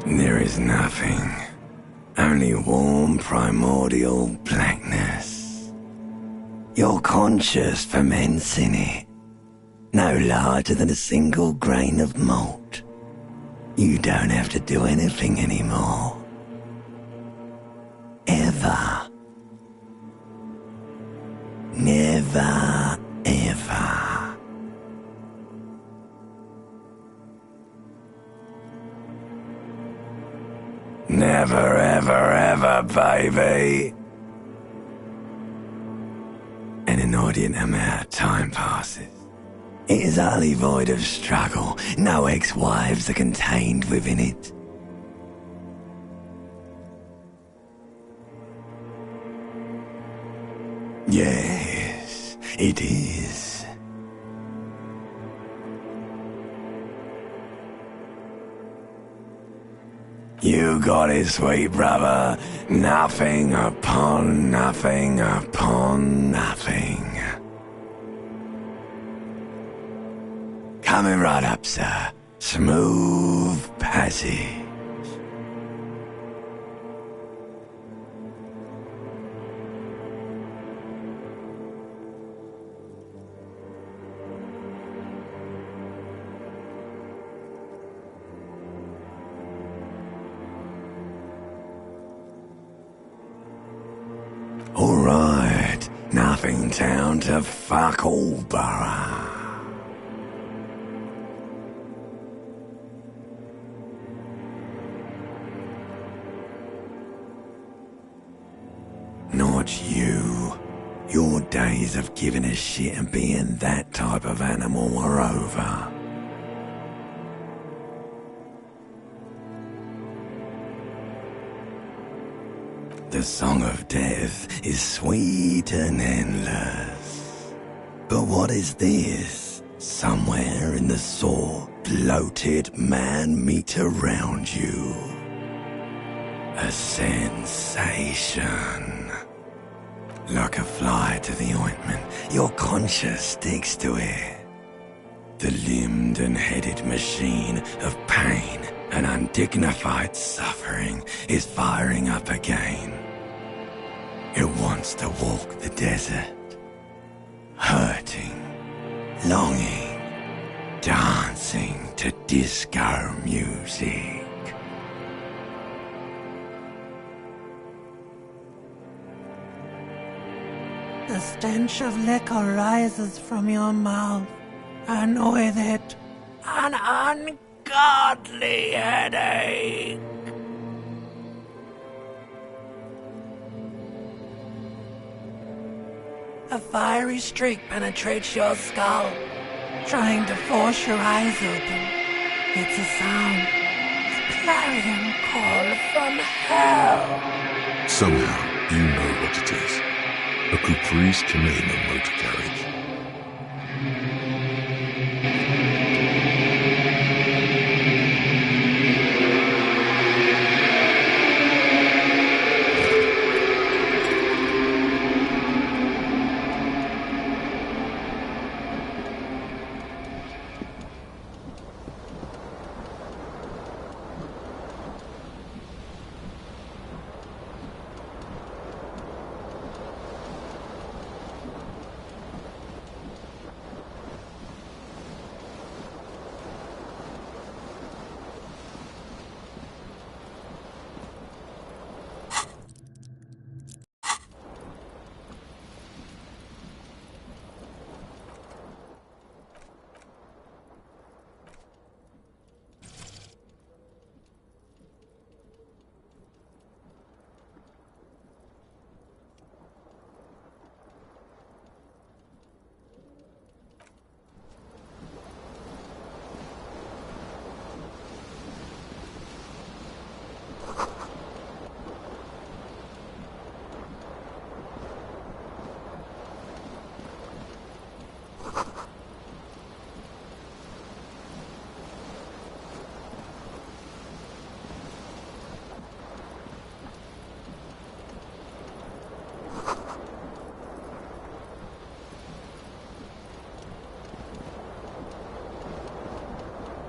There is nothing. Only warm primordial blackness. Your conscious ferments in it. No larger than a single grain of malt. You don't have to do anything anymore. Ever. Never, ever. Never, ever, ever, baby. An inordinate amount of time passes. It is utterly void of struggle. No ex-wives are contained within it. Yes, it is. You got it, sweet brother. Nothing upon nothing upon nothing. Coming right up, sir. Smooth passage. Alright, nothing town to fuck all borough. Not you. Your days of giving a shit and being that type of animal are over. The song of death is sweet and endless. But what is this? Somewhere in the sore, bloated man-meat around you. A sensation. Like a fly to the ointment, your conscience sticks to it. The limbed and headed machine of pain and undignified suffering is firing up again. It wants to walk the desert, hurting, longing, dancing to disco music. The stench of liquor rises from your mouth, and with it, an ungodly headache. A fiery streak penetrates your skull, trying to force your eyes open. It's a sound, a clarion call from hell. Somehow, you know what it is. A caprice Canadian motor carriage.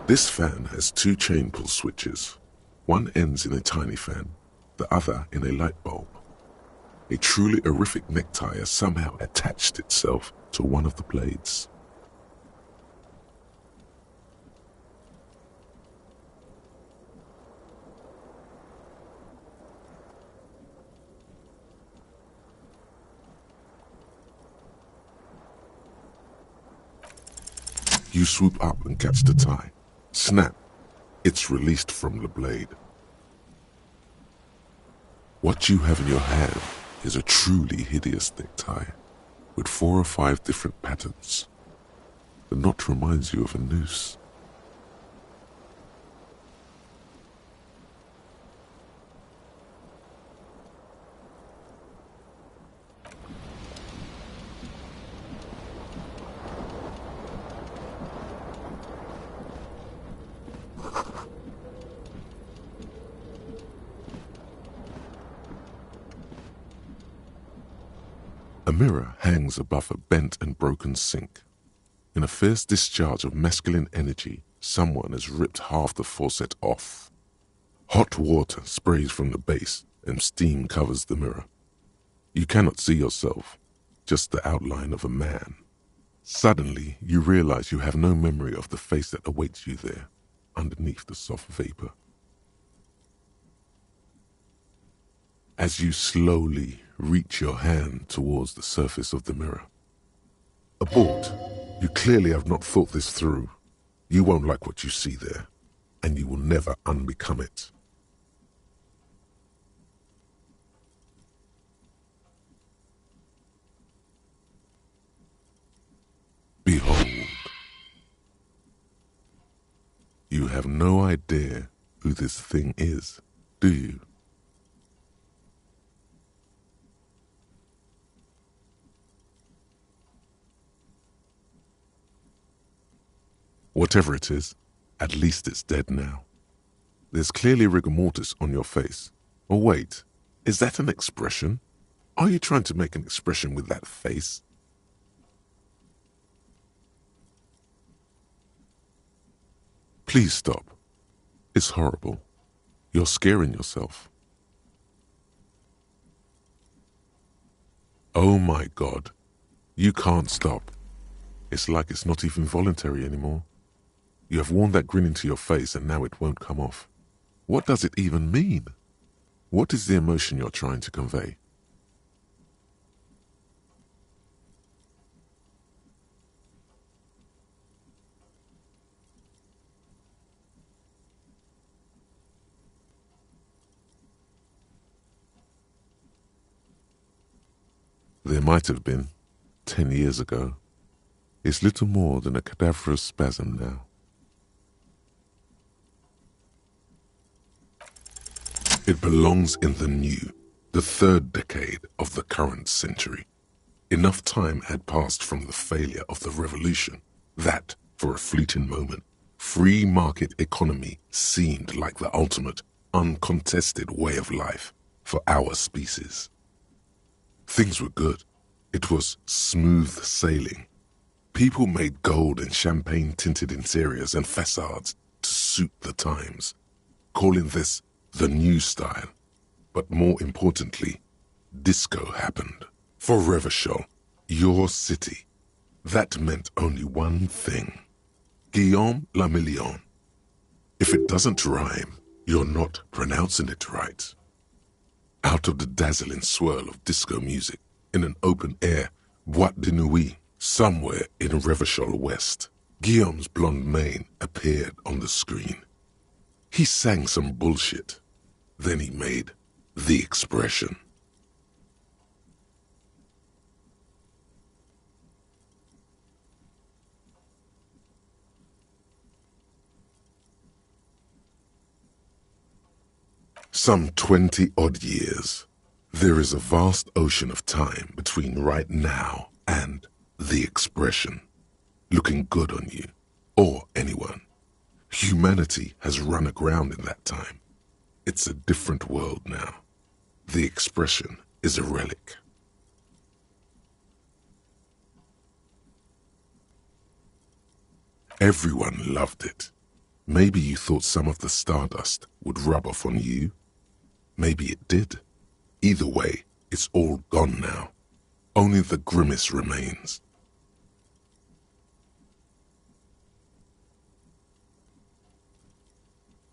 This fan has 2 chain pull switches. One ends in a tiny fan, the other in a light bulb. A truly horrific necktie has somehow attached itself to one of the blades. You swoop up and catch the tie. Snap! It's released from the blade. What you have in your hand is a truly hideous necktie with 4 or 5 different patterns. The knot reminds you of a noose. A mirror hangs above a bent and broken sink. In a fierce discharge of masculine energy, someone has ripped half the faucet off. Hot water sprays from the base and steam covers the mirror. You cannot see yourself, just the outline of a man. Suddenly, you realize you have no memory of the face that awaits you there, underneath the soft vapor. As you slowly reach your hand towards the surface of the mirror. Abort. You clearly have not thought this through. You won't like what you see there, and you will never unbecome it. Behold. You have no idea who this thing is, do you? Whatever it is, at least it's dead now. There's clearly rigor mortis on your face. Oh wait, is that an expression? Are you trying to make an expression with that face? Please stop. It's horrible. You're scaring yourself. Oh my God. You can't stop. It's like it's not even voluntary anymore. You have worn that grin into your face and now it won't come off. What does it even mean? What is the emotion you're trying to convey? There might have been, 10 years ago. It's little more than a cadaverous spasm now. It belongs in the new, the 3rd decade of the current century. Enough time had passed from the failure of the revolution that, for a fleeting moment, free market economy seemed like the ultimate, uncontested way of life for our species. Things were good. It was smooth sailing. People made gold and champagne-tinted interiors and facades to suit the times, calling this the new style. But more importantly, disco happened. For Revachol, your city, that meant only one thing. Guillaume le Million. If it doesn't rhyme, you're not pronouncing it right. Out of the dazzling swirl of disco music, in an open-air boîte de nuit, somewhere in Revachol West, Guillaume's blonde mane appeared on the screen. He sang some bullshit. Then he made the expression. Some 20-odd years. There is a vast ocean of time between right now and the expression. Looking good on you, or anyone. Humanity has run aground in that time. It's a different world now. The expression is a relic. Everyone loved it. Maybe you thought some of the stardust would rub off on you. Maybe it did. Either way, it's all gone now. Only the grimace remains.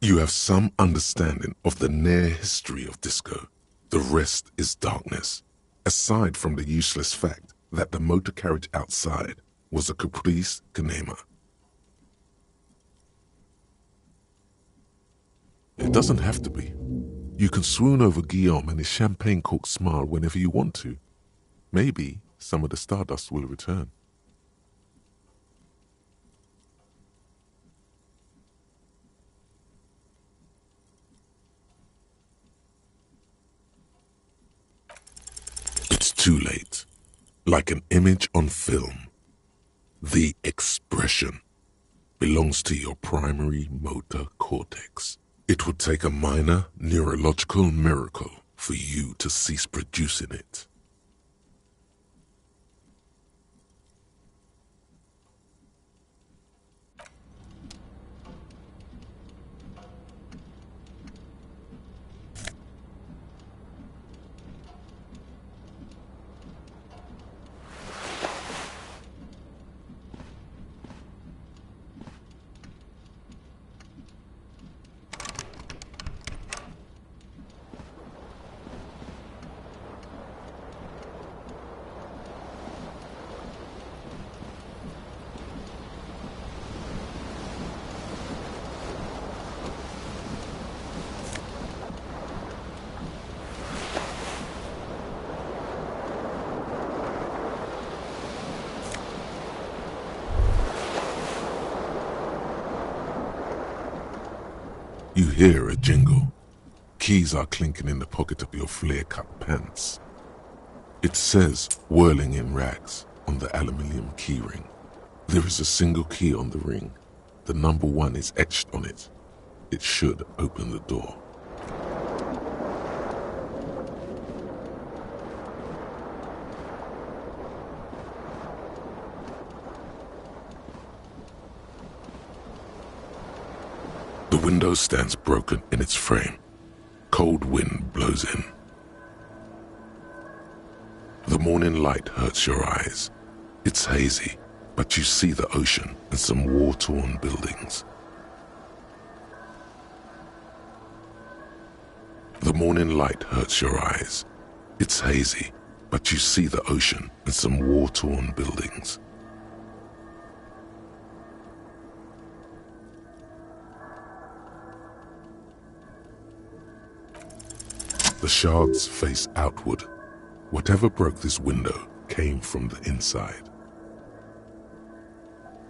You have some understanding of the near history of disco. The rest is darkness, aside from the useless fact that the motor carriage outside was a caprice kinema. It doesn't have to be. You can swoon over Guillaume and his champagne-corked smile whenever you want to. Maybe some of the stardust will return. It's too late. Like an image on film. The expression belongs to your primary motor cortex. It would take a minor neurological miracle for you to cease producing it. You hear a jingle. Keys are clinking in the pocket of your flare-cut pants. It says, whirling in rags, on the aluminium keyring. There is a single key on the ring. The number 1 is etched on it. It should open the door. The window stands broken in its frame. Cold wind blows in. The morning light hurts your eyes. It's hazy, but you see the ocean and some war-torn buildings. The morning light hurts your eyes. It's hazy, but you see the ocean and some war-torn buildings. The shards face outward. Whatever broke this window came from the inside.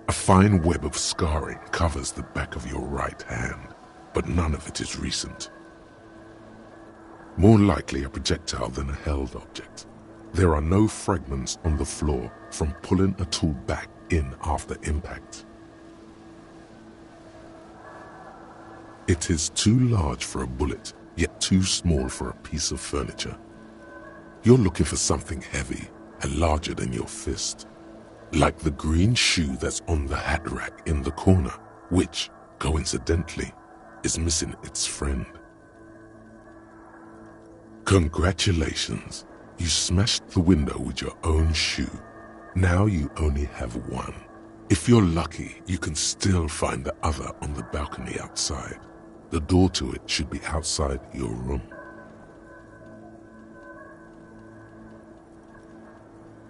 A fine web of scarring covers the back of your right hand, but none of it is recent. More likely a projectile than a held object. There are no fragments on the floor from pulling a tool back in after impact. It is too large for a bullet, yet too small for a piece of furniture. You're looking for something heavy and larger than your fist, like the green shoe that's on the hat rack in the corner, which, coincidentally, is missing its friend. Congratulations, you smashed the window with your own shoe. Now you only have one. If you're lucky, you can still find the other on the balcony outside. The door to it should be outside your room.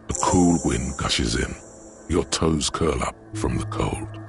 A cool wind gushes in. Your toes curl up from the cold.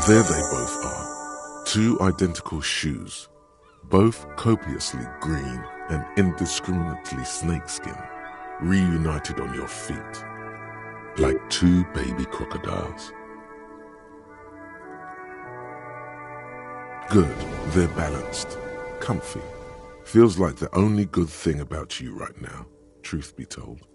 There they both are, two identical shoes, both copiously green and indiscriminately snakeskin, reunited on your feet, like two baby crocodiles. Good, they're balanced, comfy. Feels like the only good thing about you right now, truth be told.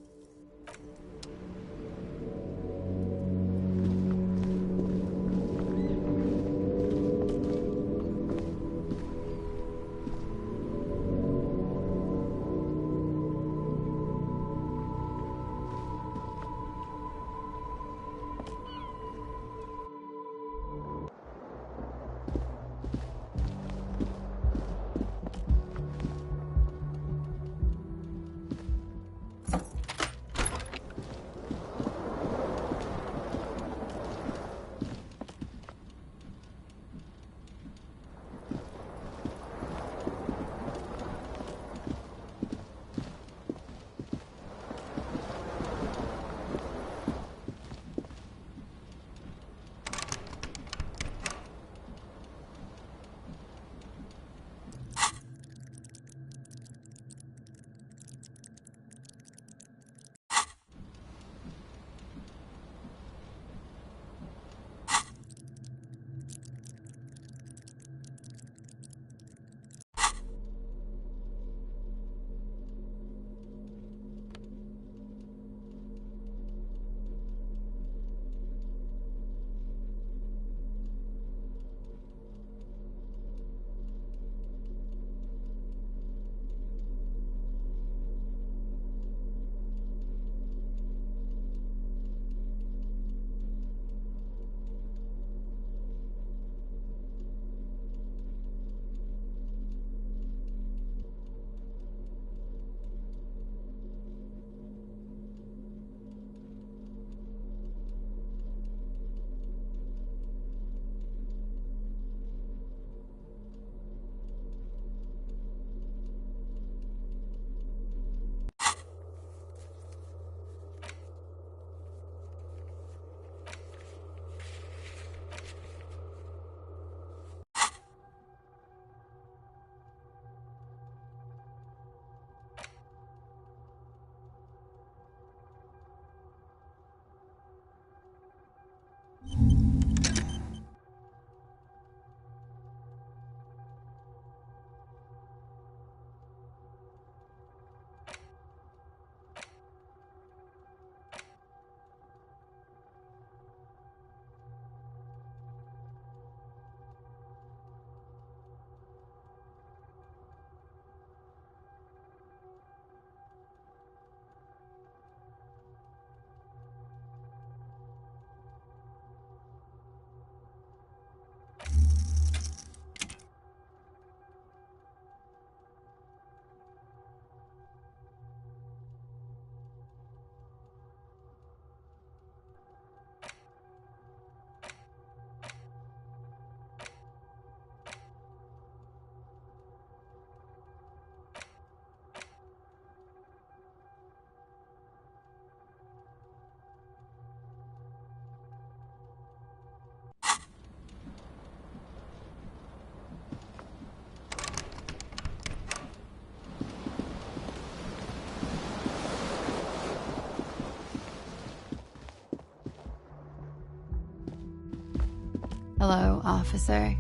Hello, officer.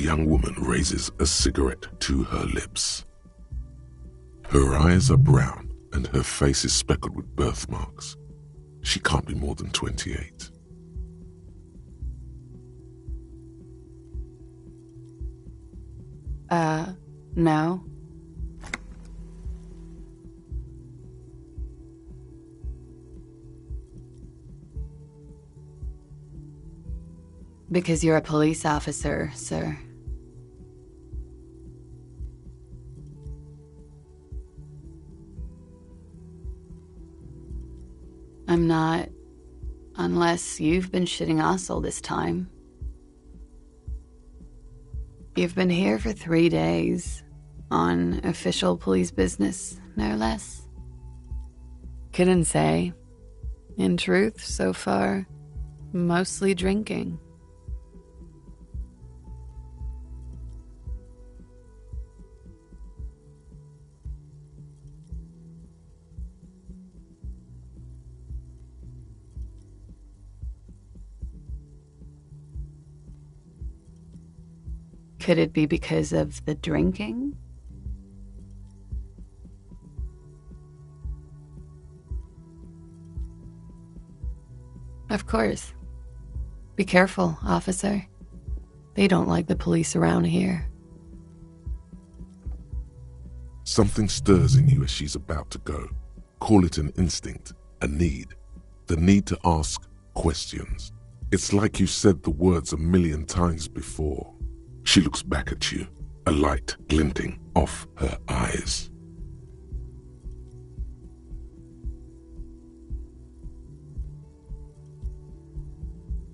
young woman raises a cigarette to her lips. Her eyes are brown and her face is speckled with birthmarks. She can't be more than 28. No. Because you're a police officer, sir. I'm not, unless you've been shitting us all this time. You've been here for 3 days, on official police business, no less. Couldn't say. In truth, so far, mostly drinking. Could it be because of the drinking? Of course. Be careful, officer. They don't like the police around here. Something stirs in you as she's about to go. Call it an instinct, a need. The need to ask questions. It's like you said the words 1,000,000 times before. She looks back at you, a light glinting off her eyes.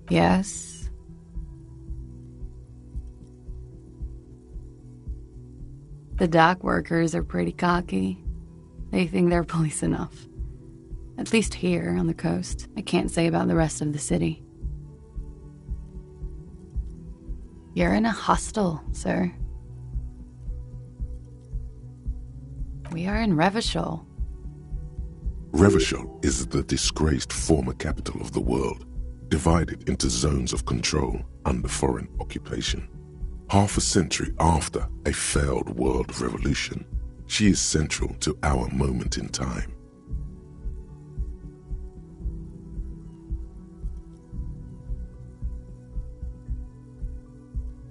Yes. The dock workers are pretty cocky. They think they're police enough. At least here on the coast. I can't say about the rest of the city. You're in a hostel, sir. We are in Revachol. Revachol is the disgraced former capital of the world, divided into zones of control under foreign occupation. Half a century after a failed world revolution, she is central to our moment in time.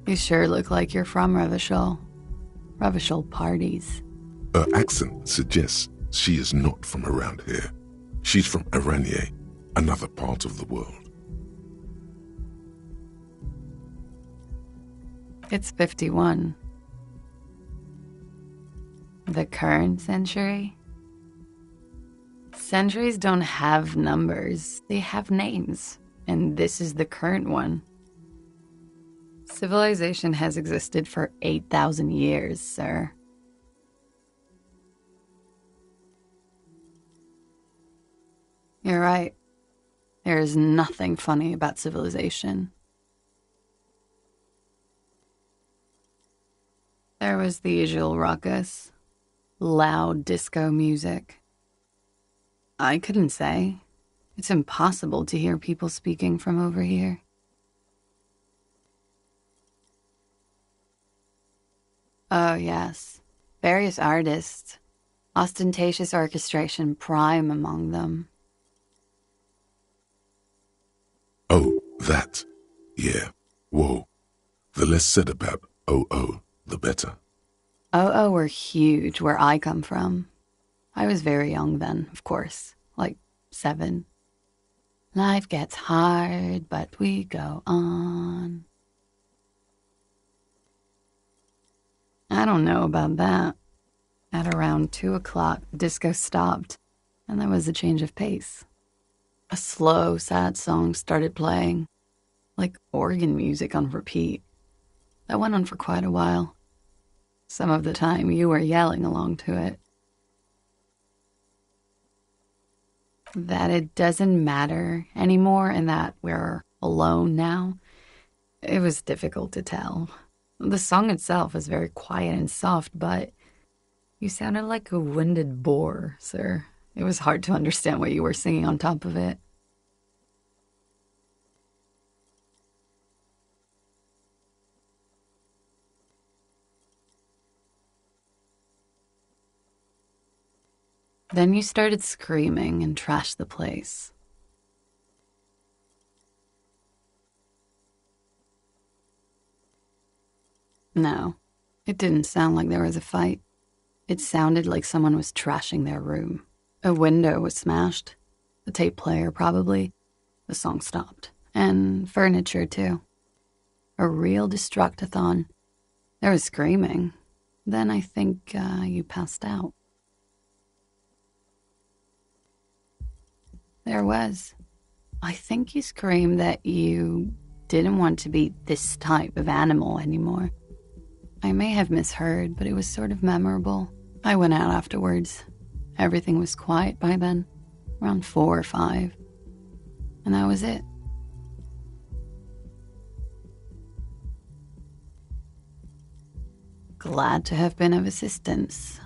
You sure look like you're from Revachol. Revachol parties. Her accent suggests she is not from around here. She's from Aranye, another part of the world. It's 51. The current century? Centuries don't have numbers. They have names. And this is the current one. Civilization has existed for 8,000 years, sir. You're right. There is nothing funny about civilization. There was the usual ruckus. Loud disco music. I couldn't say. It's impossible to hear people speaking from over here. Oh, yes. Various artists. Ostentatious orchestration prime among them. Oh, that. Yeah. Whoa. The less said about OO, the better. OO were huge where I come from. I was very young then, of course. Like 7. Life gets hard, but we go on. I don't know about that. At around 2 o'clock, the disco stopped, and there was a change of pace. A slow, sad song started playing, like organ music on repeat. That went on for quite a while. Some of the time, you were yelling along to it. That it doesn't matter anymore and that we're alone now, it was difficult to tell. The song itself was very quiet and soft, but you sounded like a winded boar, sir. It was hard to understand what you were singing on top of it. Then you started screaming and trashed the place. No, it didn't sound like there was a fight. It sounded like someone was trashing their room. A window was smashed. The tape player, probably. The song stopped. And furniture, too. A real destructathon. There was screaming. Then I think you passed out. There was. I think you screamed that you didn't want to be this type of animal anymore. I may have misheard, but it was sort of memorable. I went out afterwards. Everything was quiet by then, around 4 or 5. And that was it. Glad to have been of assistance.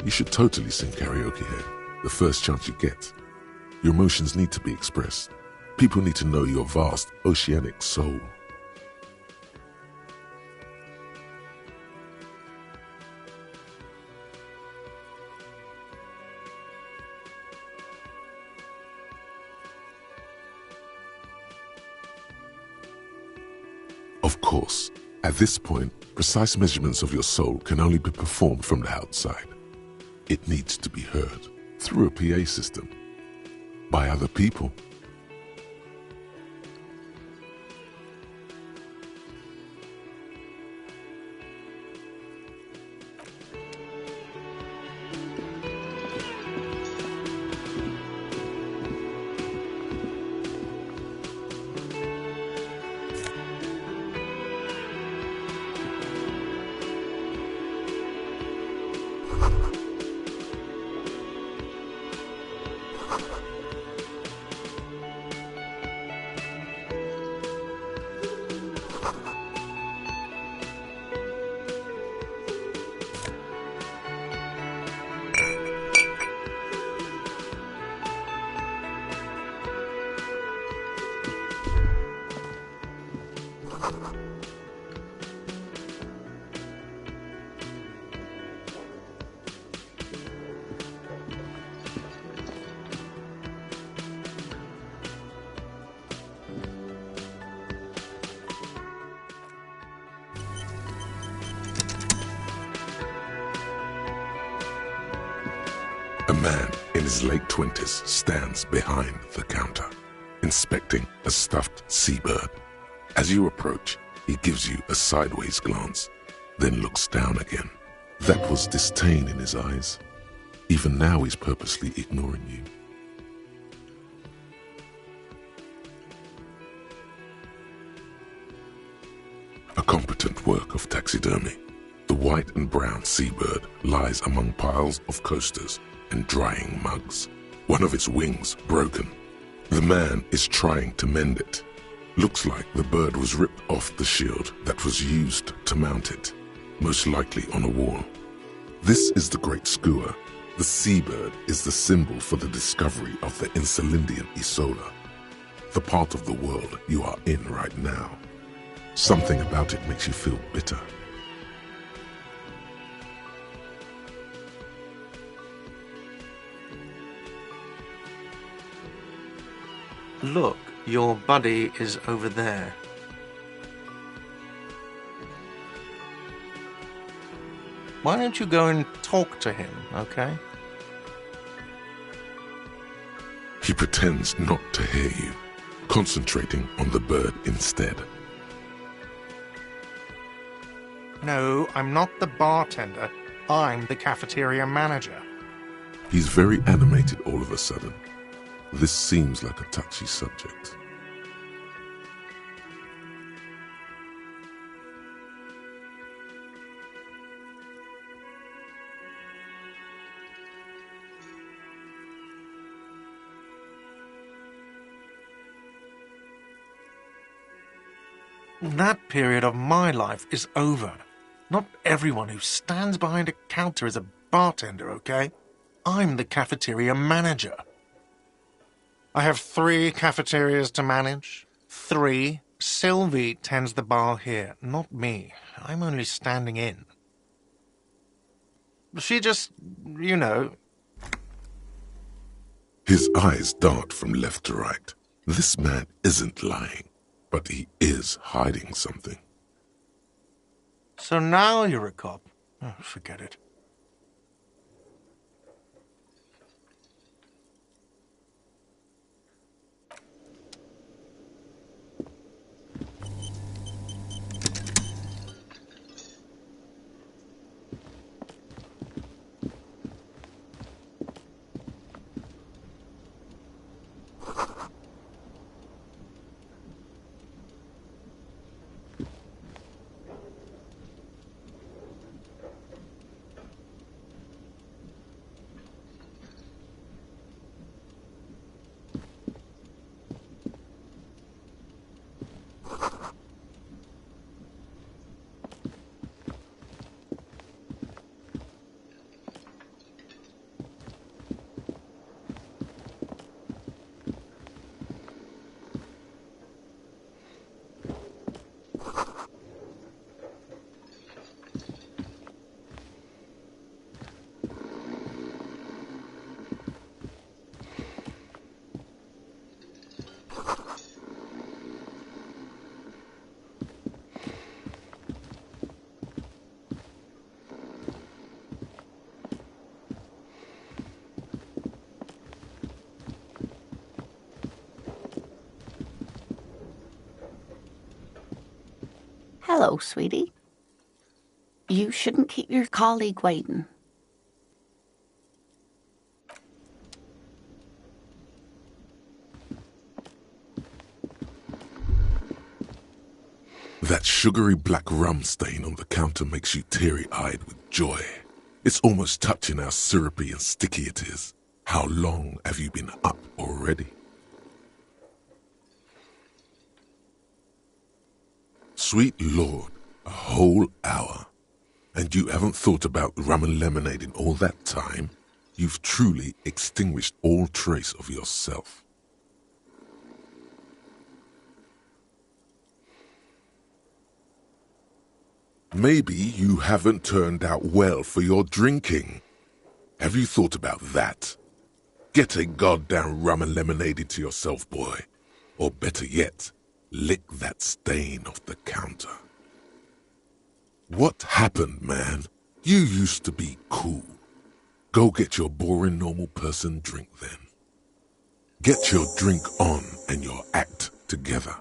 You should totally sing karaoke here, the first chance you get. Your emotions need to be expressed. People need to know your vast, oceanic soul. Of course, at this point, precise measurements of your soul can only be performed from the outside. It needs to be heard through a PA system, by other people. A man in his late 20s stands behind the counter, inspecting a stuffed seabird. As you approach, he gives you a sideways glance, then looks down again. That was disdain in his eyes. Even now he's purposely ignoring you. A competent work of taxidermy. The white and brown seabird lies among piles of coasters and drying mugs. One of its wings broken. The man is trying to mend it. Looks like the bird was ripped off the shield that was used to mount it, most likely on a wall. This is the great skua, The seabird is the symbol for the discovery of the Insulindian Isola, the part of the world you are in right now. Something about it makes you feel bitter. Look, your buddy is over there. Why don't you go and talk to him, okay? He pretends not to hear you, concentrating on the bird instead. No, I'm not the bartender. I'm the cafeteria manager. He's very animated all of a sudden. This seems like a touchy subject. That period of my life is over. Not everyone who stands behind a counter is a bartender, okay? I'm the cafeteria manager. I have 3 cafeterias to manage. 3. Sylvie tends the bar here, not me. I'm only standing in. She just, you know... His eyes dart from left to right. This man isn't lying, but he is hiding something. So now you're a cop. Oh, forget it. Hello, sweetie. You shouldn't keep your colleague waiting. That sugary black rum stain on the counter makes you teary-eyed with joy. It's almost touching how syrupy and sticky it is. How long have you been up already? Sweet Lord, a whole hour. And you haven't thought about rum and lemonade in all that time? You've truly extinguished all trace of yourself. Maybe you haven't turned out well for your drinking. Have you thought about that? Get a goddamn rum and lemonade into yourself, boy. Or better yet, lick that stain off the counter. What happened, man? You used to be cool. Go get your boring normal person drink then. Get your drink on and your act together.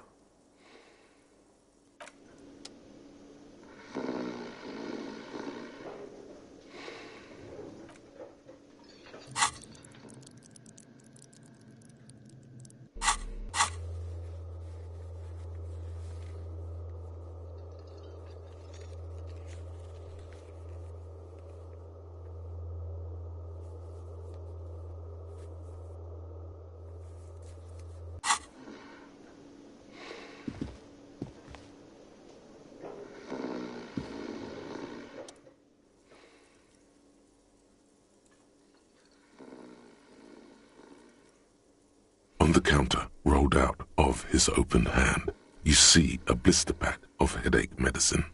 the counter rolled out of his open hand, you see a blister pack of headache medicine.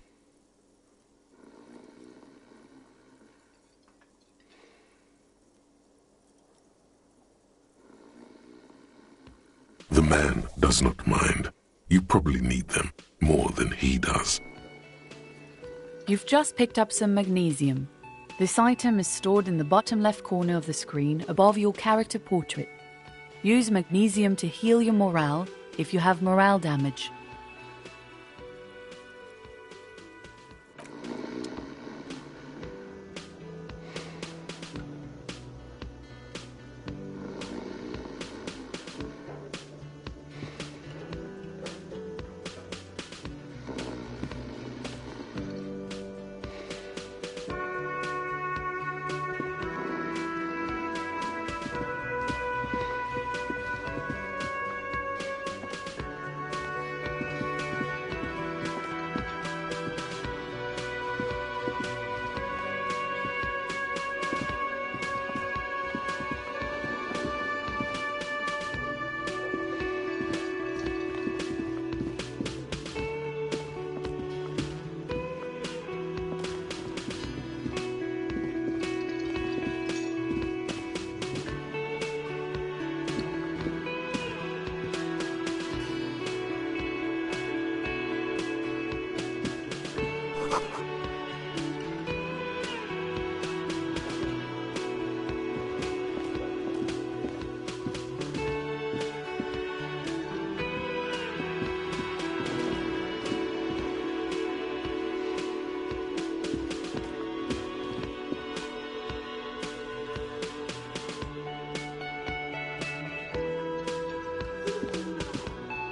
The man does not mind. You probably need them more than he does. You've just picked up some magnesium. This item is stored in the bottom left corner of the screen above your character portrait. Use magnesium to heal your morale if you have morale damage.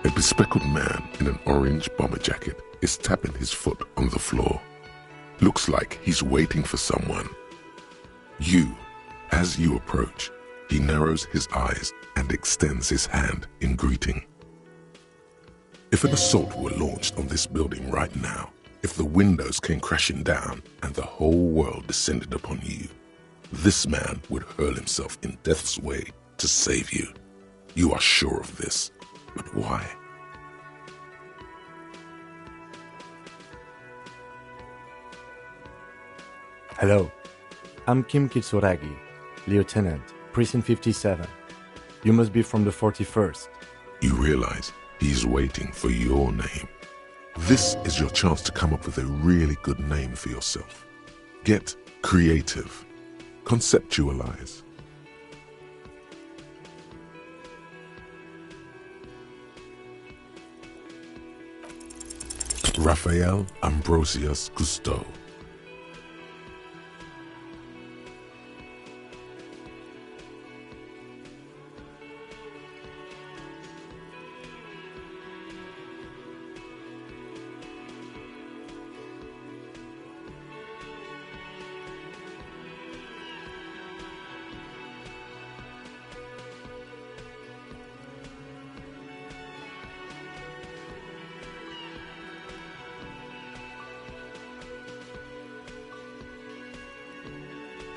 A bespectacled man in an orange bomber jacket is tapping his foot on the floor. Looks like he's waiting for someone. As you approach, he narrows his eyes and extends his hand in greeting. If an assault were launched on this building right now, if the windows came crashing down and the whole world descended upon you, this man would hurl himself in death's way to save you. You are sure of this. But why? Hello, I'm Kim Kitsuragi, Lieutenant, Precinct 57. You must be from the 41st. You realize he's waiting for your name. This is your chance to come up with a really good name for yourself. Get creative. Conceptualize. Raphael Ambrosius Cousteau.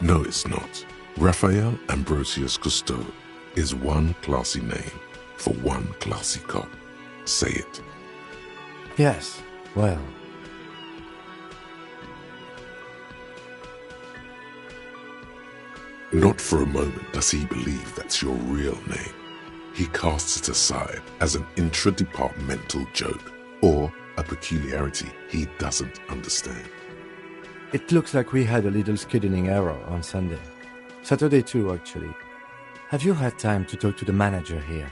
No, it's not. Raphael Ambrosius Cousteau is one classy name for one classy cop. Say it. Yes, well. Not for a moment does he believe that's your real name. He casts it aside as an intra-departmental joke or a peculiarity he doesn't understand. It looks like we had a little scheduling error on Sunday. Saturday too, actually. Have you had time to talk to the manager here?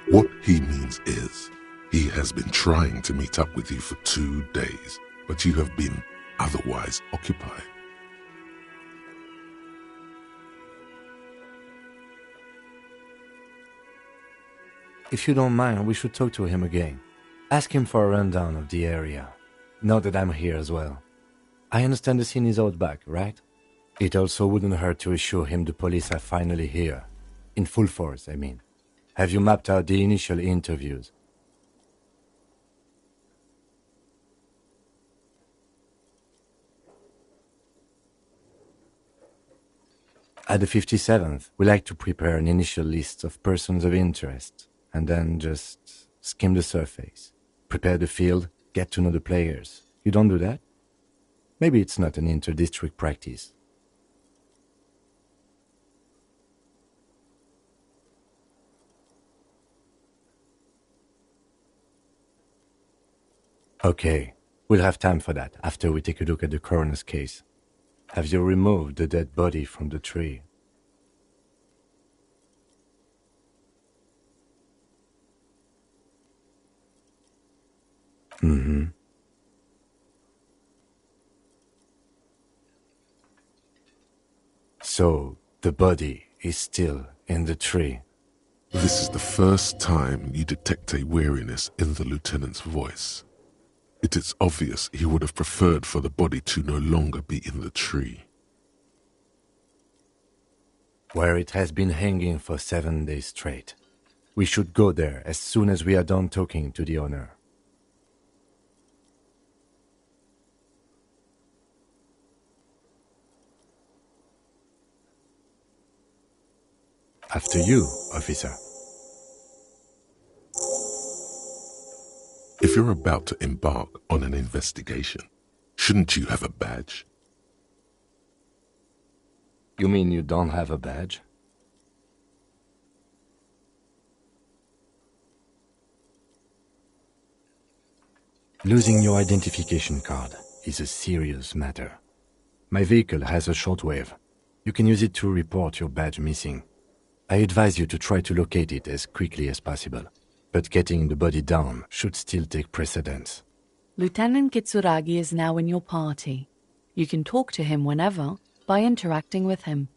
What he means is, he has been trying to meet up with you for 2 days, but you have been otherwise occupied. If you don't mind, we should talk to him again. Ask him for a rundown of the area. Now that I'm here as well. I understand the scene is out back, right? It also wouldn't hurt to assure him the police are finally here. In full force, I mean. Have you mapped out the initial interviews? At the 57th, we like to prepare an initial list of persons of interest. and then just skim the surface. Prepare the field, get to know the players. You don't do that? Maybe it's not an inter-district practice. Okay, we'll have time for that after we take a look at the coroner's case. Have you removed the dead body from the tree? Mm-hmm. So, the body is still in the tree. This is the first time you detect a weariness in the lieutenant's voice. It is obvious he would have preferred for the body to no longer be in the tree. Where it has been hanging for 7 days straight. We should go there as soon as we are done talking to the owner. After you, officer. If you're about to embark on an investigation, shouldn't you have a badge? You mean you don't have a badge? Losing your identification card is a serious matter. My vehicle has a shortwave. You can use it to report your badge missing. I advise you to try to locate it as quickly as possible, but getting the body down should still take precedence. Lieutenant Kitsuragi is now in your party. You can talk to him whenever by interacting with him.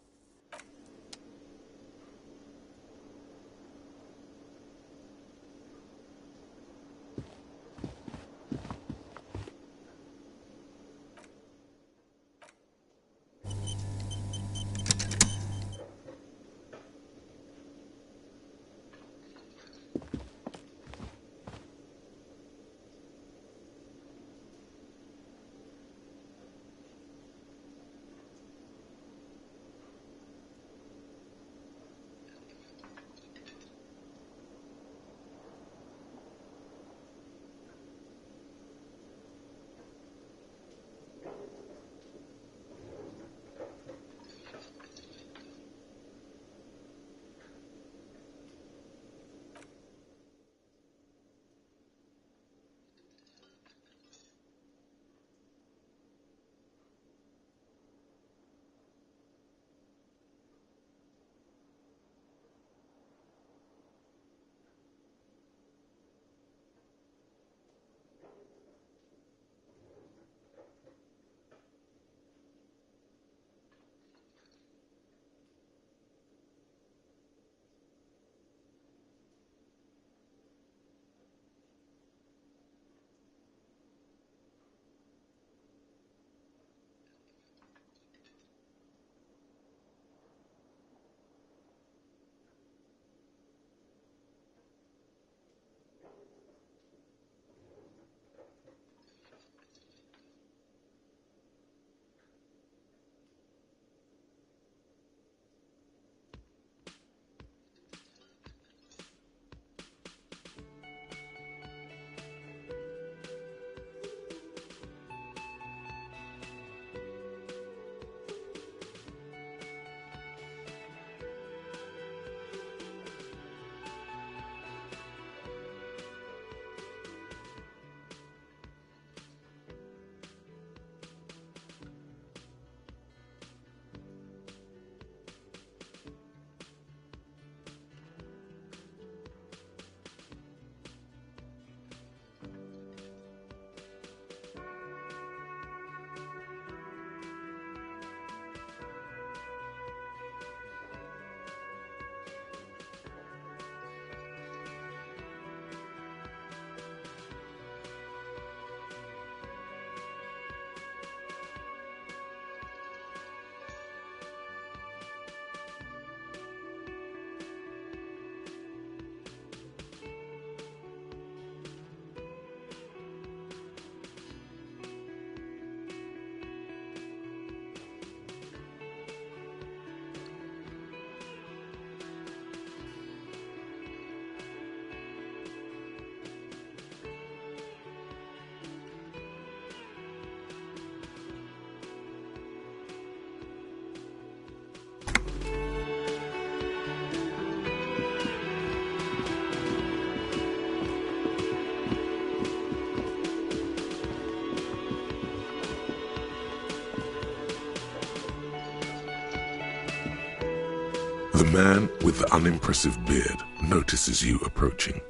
The man with the unimpressive beard notices you approaching.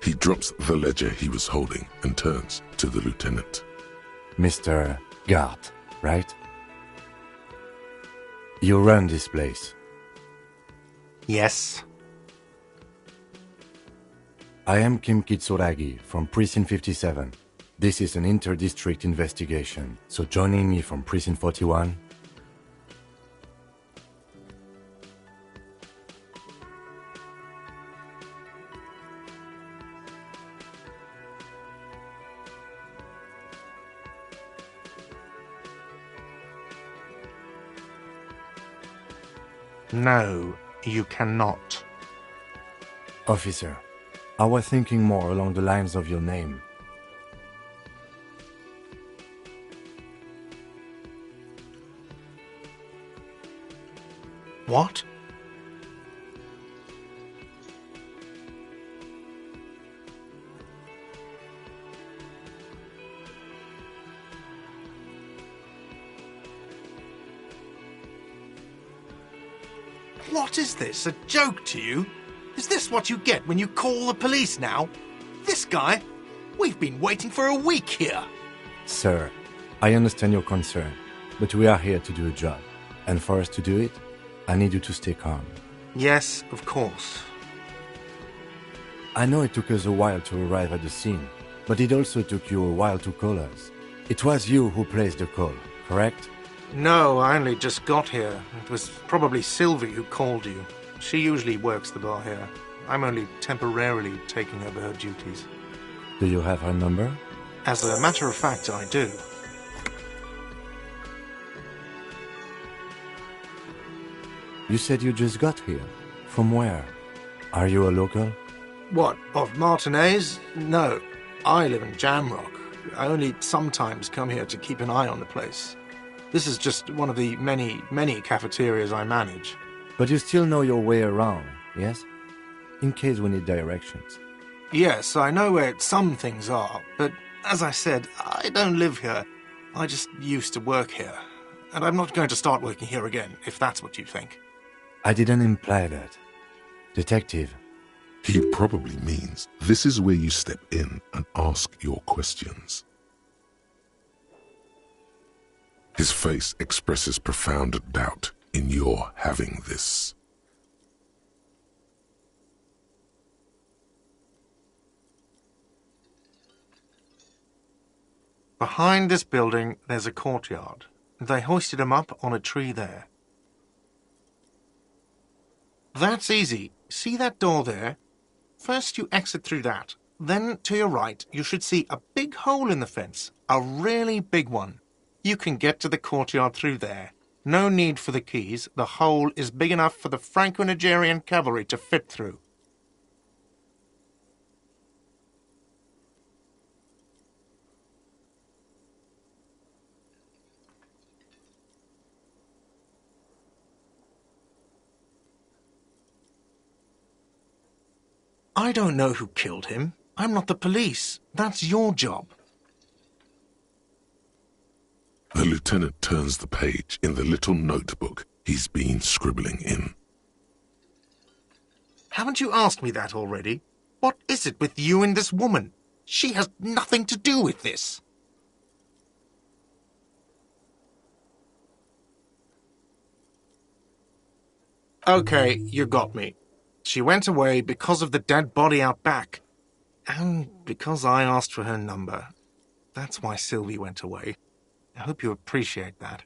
He drops the ledger he was holding and turns to the lieutenant. Mr. Gart, right? You run this place. Yes. I am Kim Kitsuragi from Precinct 57. This is an inter-district investigation, so joining me from Precinct 41... No, you cannot. Officer, I was thinking more along the lines of your name. What? What is this? A joke to you? Is this what you get when you call the police now? This guy? We've been waiting for a week here. Sir, I understand your concern, but we are here to do a job. And for us to do it, I need you to stay calm. Yes, of course. I know it took us a while to arrive at the scene, but it also took you a while to call us. It was you who placed the call, correct? No, I only just got here. It was probably Sylvie who called you. She usually works the bar here. I'm only temporarily taking over her duties. Do you have her number? As a matter of fact, I do. You said you just got here. From where? Are you a local? What, of Martinez? No, I live in Jamrock. I only sometimes come here to keep an eye on the place. This is just one of the many, many cafeterias I manage. But you still know your way around, yes? In case we need directions. Yes, I know where some things are, but as I said, I don't live here. I just used to work here. And I'm not going to start working here again, if that's what you think. I didn't imply that. Detective. He probably means this is where you step in and ask your questions. His face expresses profound doubt in your having this. Behind this building, there's a courtyard. They hoisted him up on a tree there. That's easy. See that door there? First you exit through that. Then, to your right, you should see a big hole in the fence. A really big one. You can get to the courtyard through there. No need for the keys. The hole is big enough for the Franco-Nigerian cavalry to fit through. I don't know who killed him. I'm not the police. That's your job. The lieutenant turns the page in the little notebook he's been scribbling in. Haven't you asked me that already? What is it with you and this woman? She has nothing to do with this. Okay, you got me. She went away because of the dead body out back. And because I asked for her number. That's why Sylvie went away. I hope you appreciate that.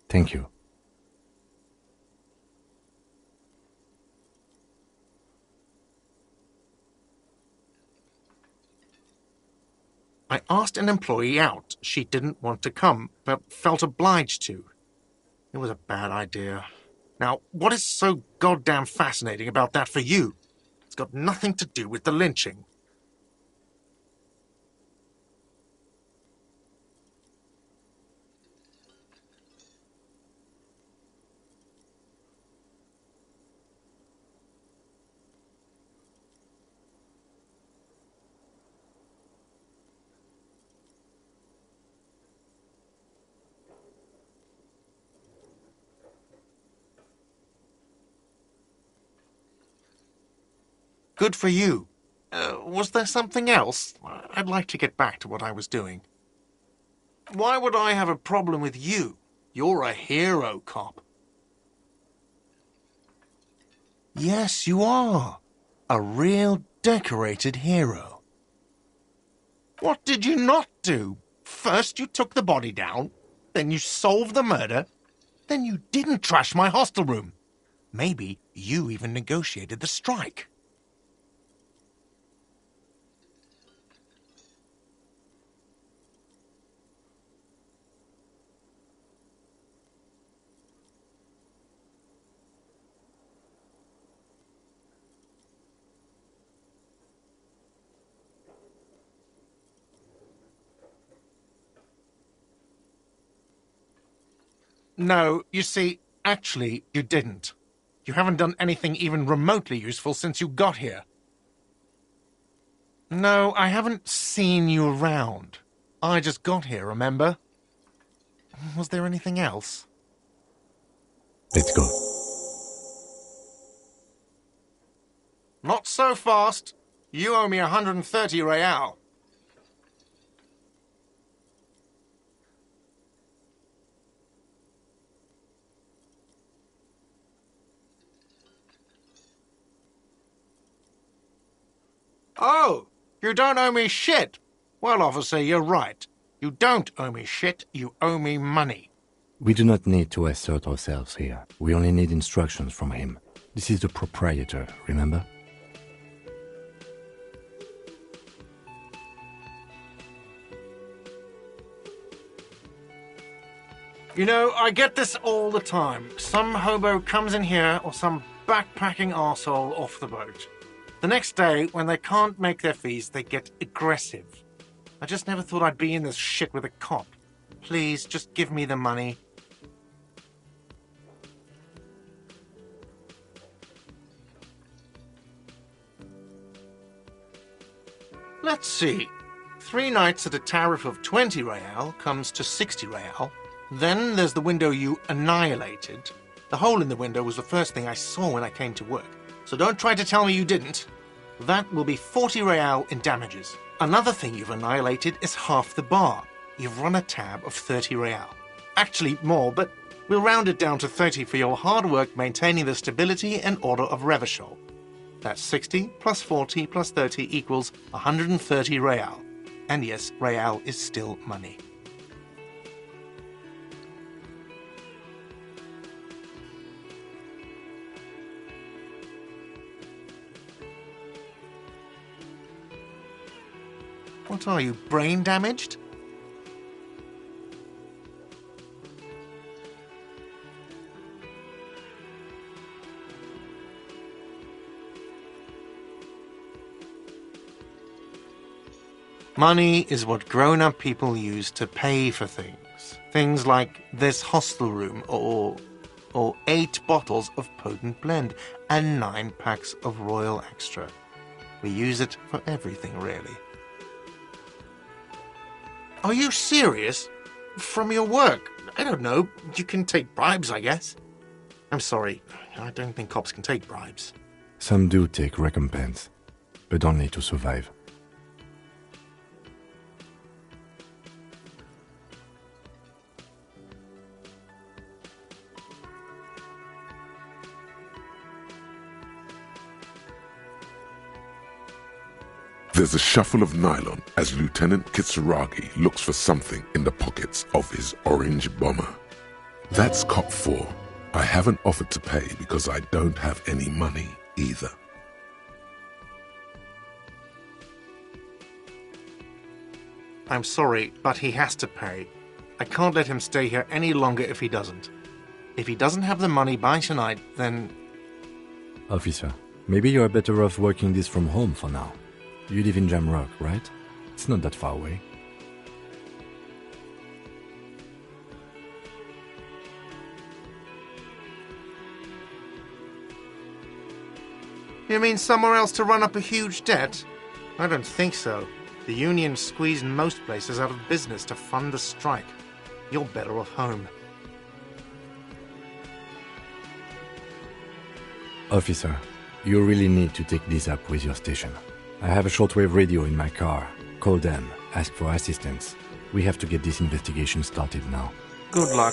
Thank you. I asked an employee out. She didn't want to come, but felt obliged to. It was a bad idea. Now, what is so goddamn fascinating about that for you? It's got nothing to do with the lynching. Good for you. Was there something else? I'd like to get back to what I was doing. Why would I have a problem with you? You're a hero, cop. Yes, you are. A real decorated hero. What did you not do? First you took the body down, then you solved the murder, then you didn't trash my hostel room. Maybe you even negotiated the strike. No, you see, actually, you didn't. You haven't done anything even remotely useful since you got here. No, I haven't seen you around. I just got here, remember? Was there anything else? Let's go. Not so fast. You owe me 130 real. Oh, you don't owe me shit. Well, officer, you're right. You don't owe me shit, you owe me money. We do not need to assert ourselves here. We only need instructions from him. This is the proprietor, remember? You know, I get this all the time. Some hobo comes in here, or some backpacking arsehole off the boat. The next day, when they can't make their fees, they get aggressive. I just never thought I'd be in this shit with a cop. Please, just give me the money. Let's see. 3 nights at a tariff of 20 real comes to 60 real. Then there's the window you annihilated. The hole in the window was the first thing I saw when I came to work. So don't try to tell me you didn't. That will be 40 real in damages. Another thing you've annihilated is half the bar. You've run a tab of 30 real. Actually more, but we'll round it down to 30 for your hard work maintaining the stability and order of Revachol. That's 60 plus 40 plus 30 equals 130 real. And yes, real is still money. What are you, brain damaged? Money is what grown-up people use to pay for things. Things like this hostel room or 8 bottles of potent blend and 9 packs of Royal Extra. We use it for everything, really. Are you serious? From your work? I don't know. You can take bribes, I guess. I'm sorry. I don't think cops can take bribes. Some do take recompense, but only to survive. There's a shuffle of nylon as Lieutenant Kitsuragi looks for something in the pockets of his orange bomber. That's cop 4. I haven't offered to pay because I don't have any money either. I'm sorry, but he has to pay. I can't let him stay here any longer if he doesn't. If he doesn't have the money by tonight, then... Officer, maybe you are better off working this from home for now. You live in Jamrock, right? It's not that far away. You mean somewhere else to run up a huge debt? I don't think so. The union squeezed most places out of business to fund the strike. You're better off home. Officer, You really need to take this up with your station. I have a shortwave radio in my car. Call them, ask for assistance. We have to get this investigation started now. Good luck.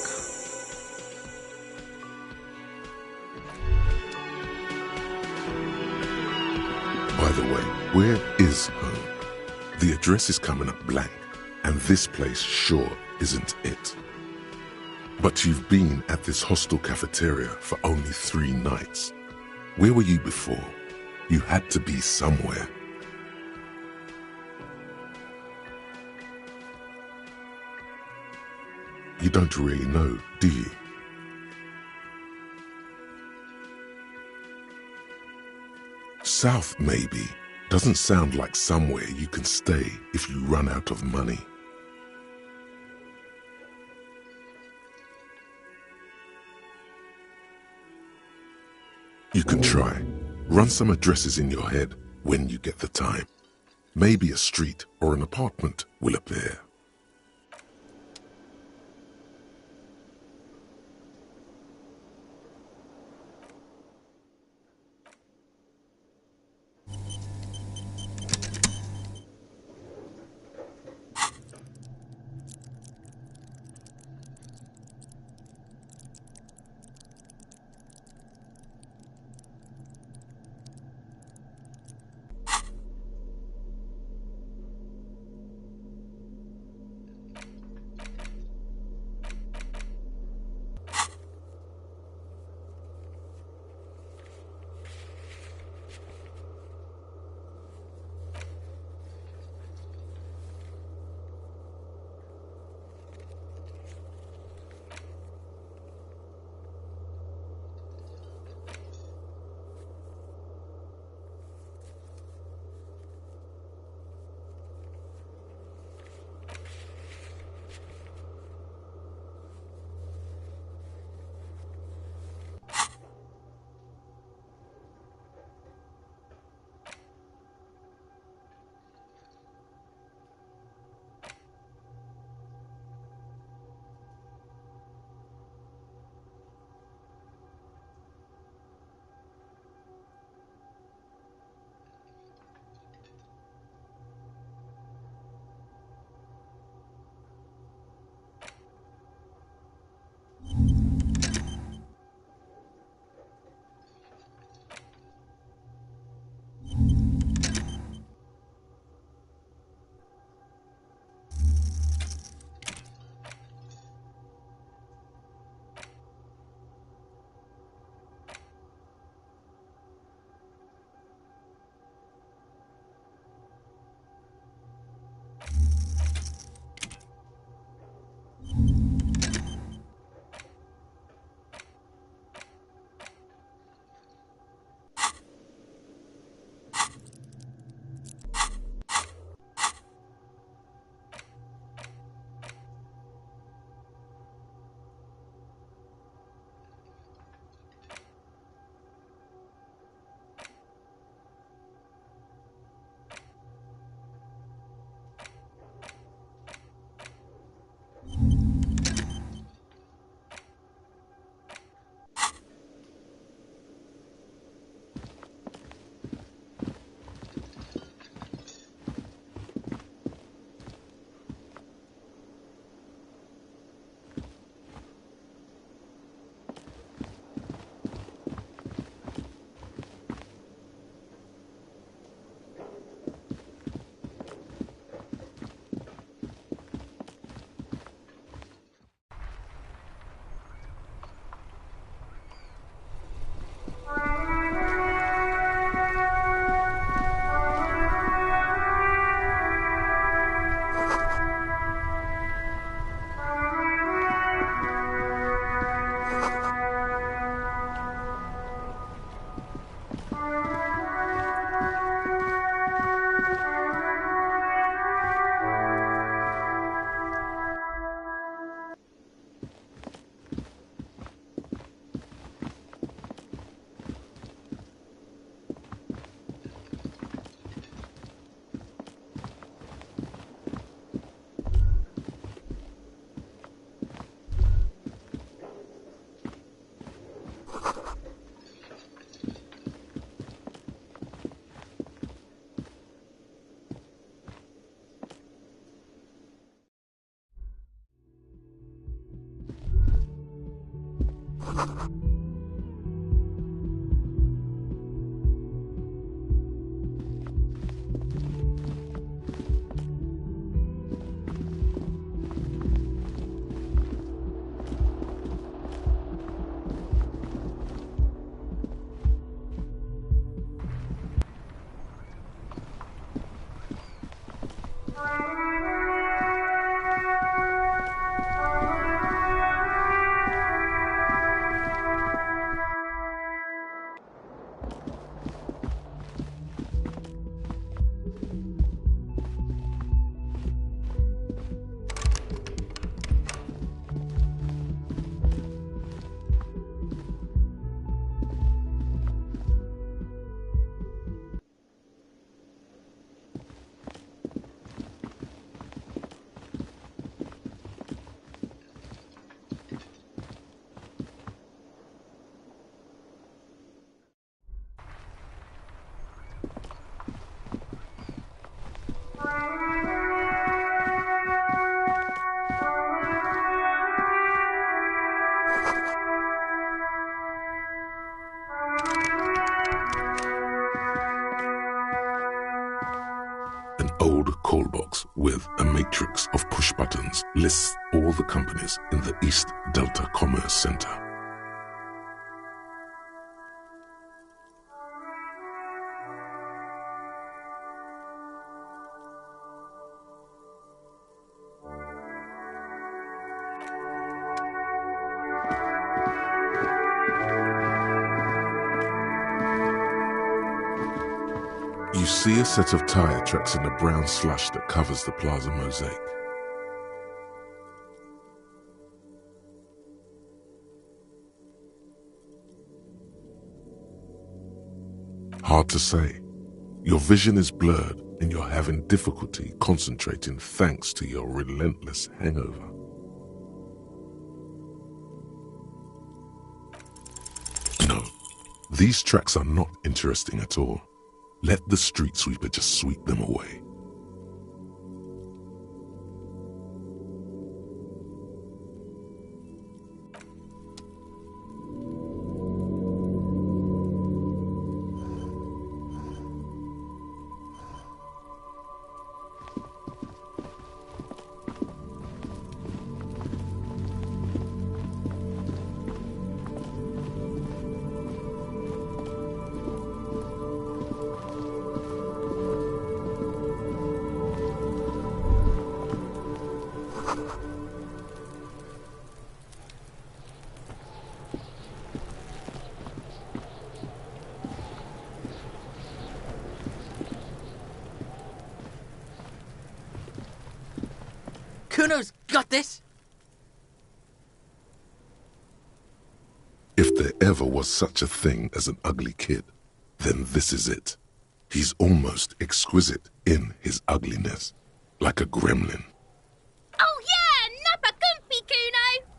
By the way, where is home? The address is coming up blank, and this place sure isn't it. But you've been at this hostel cafeteria for only 3 nights. Where were you before? You had to be somewhere. You don't really know, do you? South, maybe. Doesn't sound like somewhere you can stay if you run out of money. You can try. Run some addresses in your head when you get the time. Maybe a street or an apartment will appear. old call box with a matrix of push buttons lists all the companies in the East Delta Commerce Center. You see a set of tire tracks in the brown slush that covers the plaza mosaic. Hard to say. Your vision is blurred and you're having difficulty concentrating thanks to your relentless hangover. No, these tracks are not interesting at all. Let the street sweeper just sweep them away. Kuno's got this! If there ever was such a thing as an ugly kid, then this is it. He's almost exquisite in his ugliness, like a gremlin. Oh yeah, nappa gumpy, Kuno!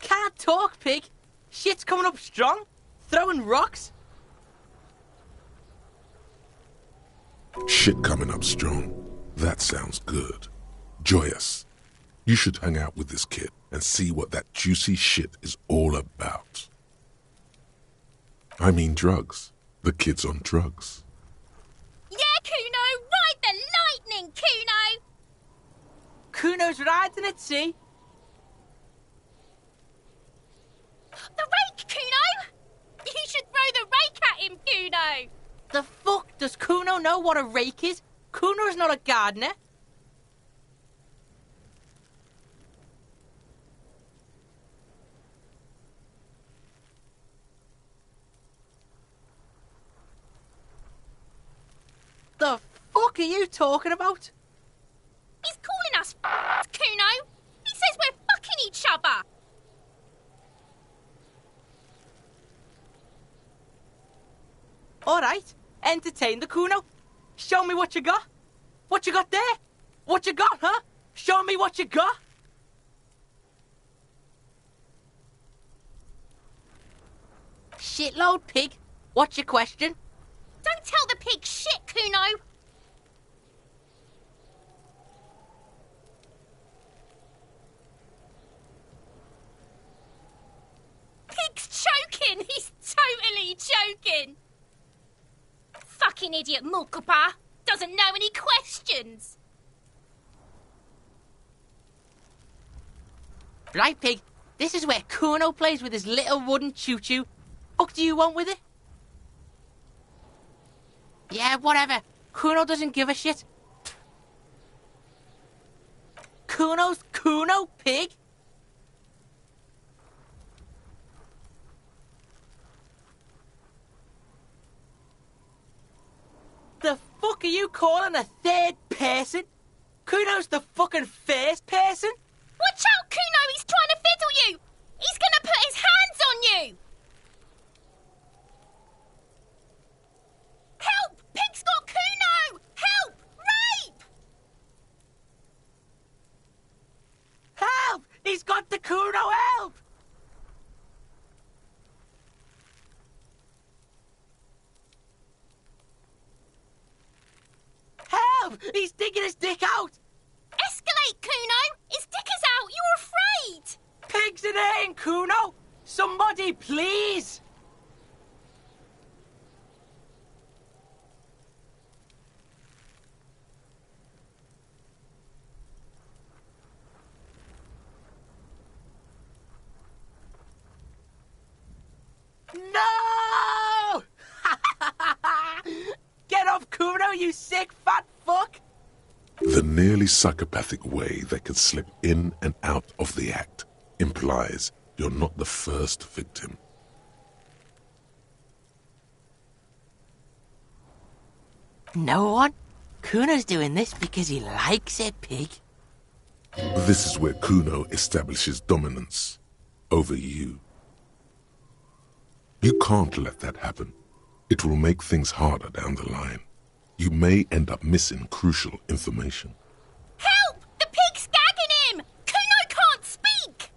Can't talk, pig! Shit's coming up strong! Throwing rocks! Shit coming up strong. That sounds good. Joyous. You should hang out with this kid and see what that juicy shit is all about. I mean drugs. The kid's on drugs. Yeah, Kuno! Ride the lightning, Kuno! Kuno's riding it, see? The rake, Kuno! You should throw the rake at him, Kuno! The fuck does Kuno know what a rake is? Kuno's not a gardener. The fuck are you talking about? He's calling us Kuno! He says we're fucking each other! Alright, entertain the Kuno. Show me what you got. What you got there? What you got, huh? Show me what you got. Shitload, pig. What's your question? Don't tell the pig shit, Kuno! Pig's choking! He's totally choking! Fucking idiot Mulkapa! Doesn't know any questions! Right, pig. This is where Kuno plays with his little wooden choo-choo. What do you want with it? Yeah, whatever. Kuno doesn't give a shit. Kuno's Kuno, pig. The fuck are you calling a third person? Kuno's the fucking first person? Watch out, Kuno! He's trying to fiddle you! He's gonna put his hands on you! Help! Pig's got Kuno! Help! Rape! Help! He's got the Kuno, help! He's digging his dick out! Escalate, Kuno! His dick is out! You're afraid! Pigs in eating, Kuno! Somebody, please! No! Get up, Kuno, you sick fat fuck! The nearly psychopathic way they could slip in and out of the act implies you're not the first victim. No one? Kuno's doing this because he likes it, pig. This is where Kuno establishes dominance over you. You can't let that happen. It will make things harder down the line. You may end up missing crucial information. Help! The pig's gagging him! Kuno can't speak!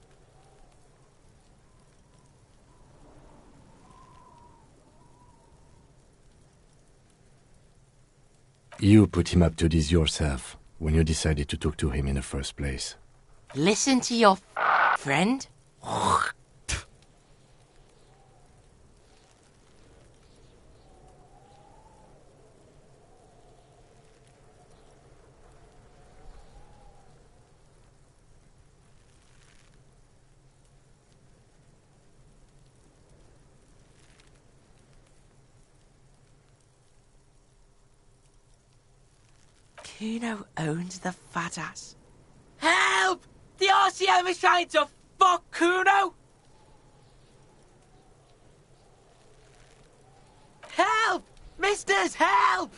You put him up to this yourself when you decided to talk to him in the first place. Listen to your friend. Kuno owns the fat ass. Help! The RCM is trying to fuck Kuno! Help! Misters, help!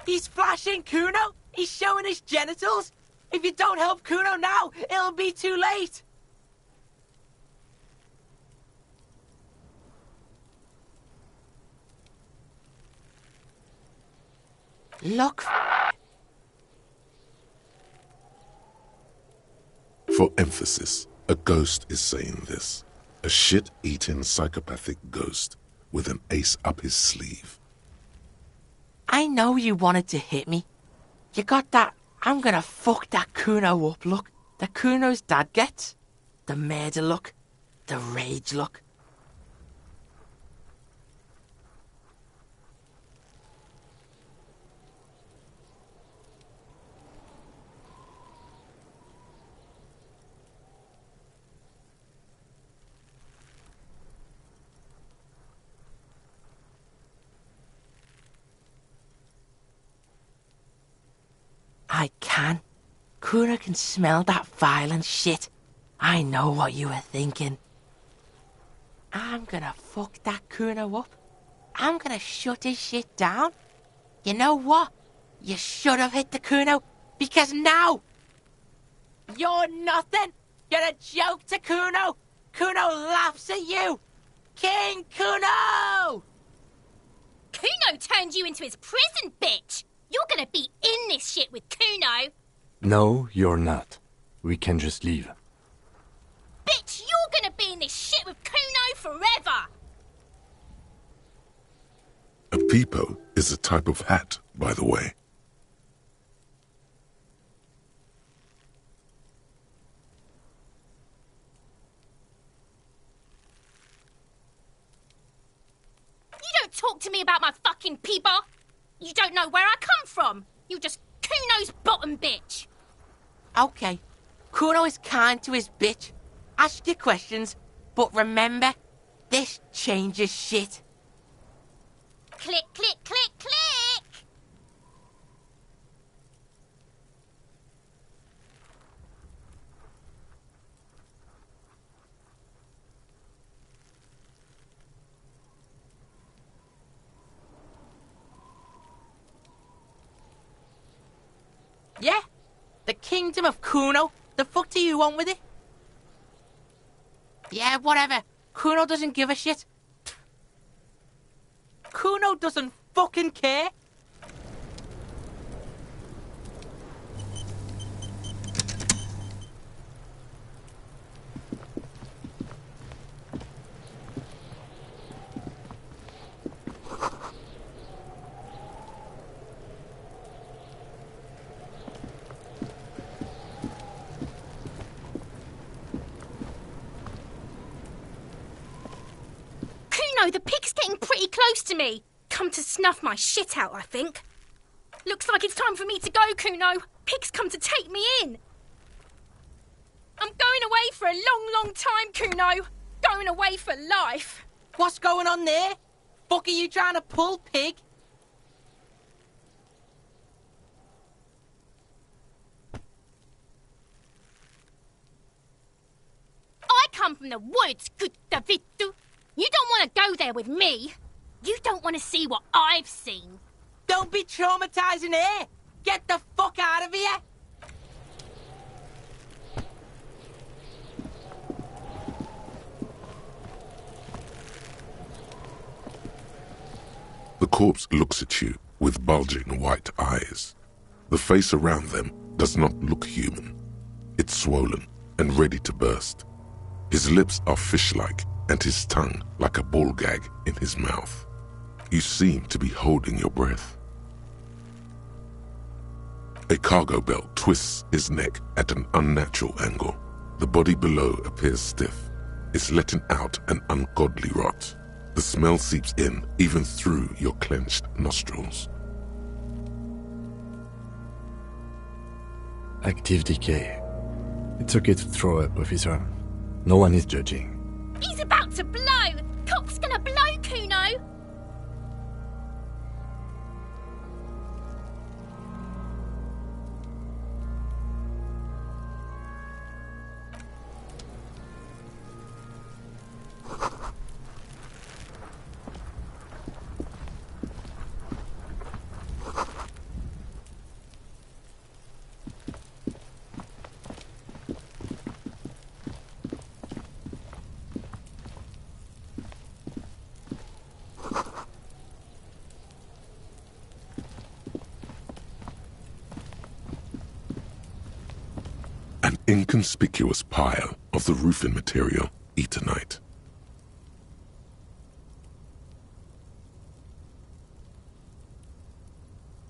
He's flashing Kuno! He's showing his genitals! If you don't help Kuno now, it'll be too late! Look. For emphasis, a ghost is saying this. A shit-eating psychopathic ghost with an ace up his sleeve. I know you wanted to hit me. You got that I'm gonna fuck that Kuno up look that Kuno's dad gets. The murder look. The rage look. I can. Kuno can smell that violent shit. I know what you were thinking. I'm gonna fuck that Kuno up. I'm gonna shut his shit down. You know what? You should have hit the Kuno, because now you're nothing. You're a joke to Kuno. Kuno laughs at you. King Kuno! Kuno turned you into his prison, bitch! You're gonna be in this shit with Kuno! No, you're not. We can just leave. Bitch, you're gonna be in this shit with Kuno forever! A peepo is a type of hat, by the way. You don't talk to me about my fucking peeper! You don't know where I come from! You're just Kuno's bottom bitch! Okay, Kuno is kind to his bitch. Ask your questions, but remember, this changes shit. Click, click, click, click! Yeah? The kingdom of Kuno? The fuck do you want with it? Yeah, whatever. Kuno doesn't give a shit. Kuno doesn't fucking care. Kuno, the pig's getting pretty close to me. Come to snuff my shit out, I think. Looks like it's time for me to go, Kuno. Pig's come to take me in. I'm going away for a long, long time, Kuno. Going away for life. What's going on there? Fuck are you trying to pull, pig? I come from the woods, Gustavito. You don't want to go there with me. You don't want to see what I've seen. Don't be traumatizing her. Get the fuck out of here. The corpse looks at you with bulging white eyes. The face around them does not look human. It's swollen and ready to burst. His lips are fish-like and his tongue like a ball gag in his mouth. You seem to be holding your breath. A cargo belt twists his neck at an unnatural angle. The body below appears stiff. It's letting out an ungodly rot. The smell seeps in even through your clenched nostrils. Active decay. It's okay to throw up, officer. No one is judging. He's about to blow. Cock's gonna blow, Kuno. An inconspicuous pile of the roofing material Eternite.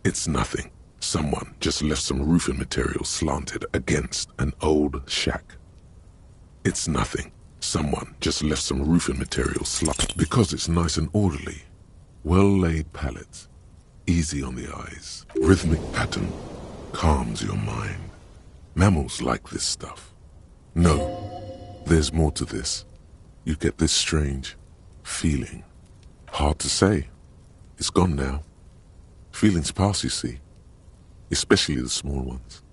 It's nothing. Someone just left some roofing material slanted against an old shack. It's nothing. Someone just left some roofing material slanted because it's nice and orderly. Well-laid pallets, easy on the eyes. Rhythmic pattern calms your mind. Mammals like this stuff. No, there's more to this. You get this strange feeling. Hard to say. It's gone now. Feelings pass, you see. Especially the small ones.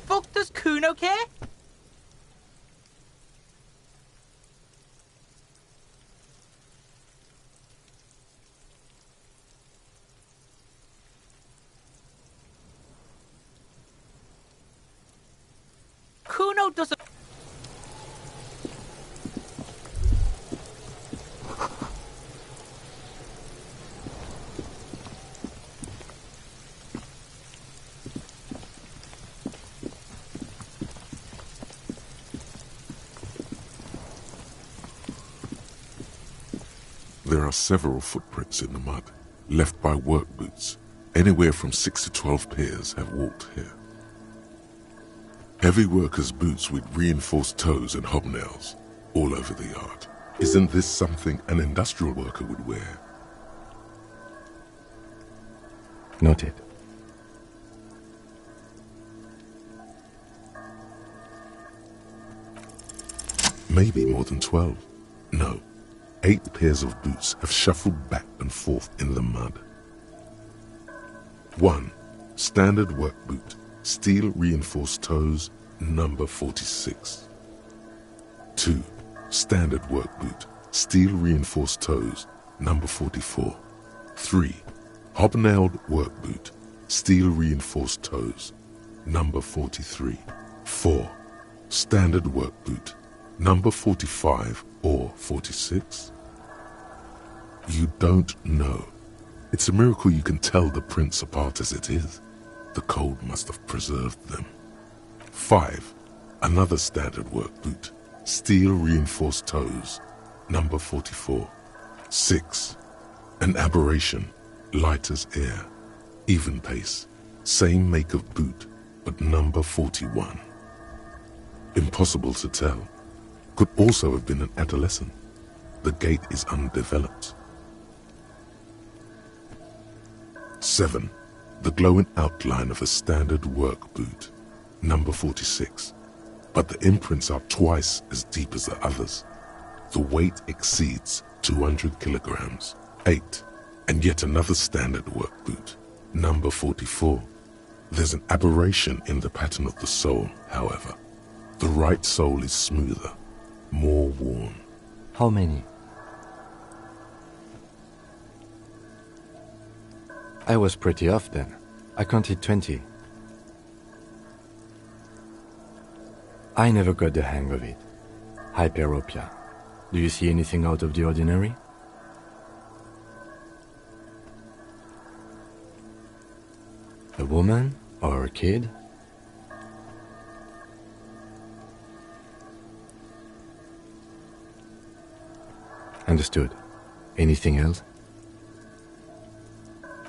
Fuck does Kuno care? Kuno doesn't... There are several footprints in the mud, left by work boots. Anywhere from 6 to 12 pairs have walked here. Heavy workers' boots with reinforced toes and hobnails all over the yard. Isn't this something an industrial worker would wear? Noted. Maybe more than 12. No, 8 pairs of boots have shuffled back and forth in the mud. 1. Standard work boot, steel reinforced toes, number 46. 2. Standard work boot, steel reinforced toes, number 44. 3. Hobnailed work boot, steel reinforced toes, number 43. 4. Standard work boot, number 45 or 46? You don't know. It's a miracle you can tell the prints apart as it is. The cold must have preserved them. 5. Another standard work boot, steel reinforced toes, number 44. 6. An aberration, light as air, even pace, same make of boot, but number 41. Impossible to tell. Could also have been an adolescent. The gait is undeveloped. 7. The glowing outline of a standard work boot, number 46. But the imprints are twice as deep as the others. The weight exceeds 200 kilograms. 8. And yet another standard work boot, number 44. There's an aberration in the pattern of the sole, however. The right sole is smoother, more worn. How many? I was pretty off then. I counted 20. I never got the hang of it. Hyperopia. Do you see anything out of the ordinary? A woman or a kid? Understood. Anything else?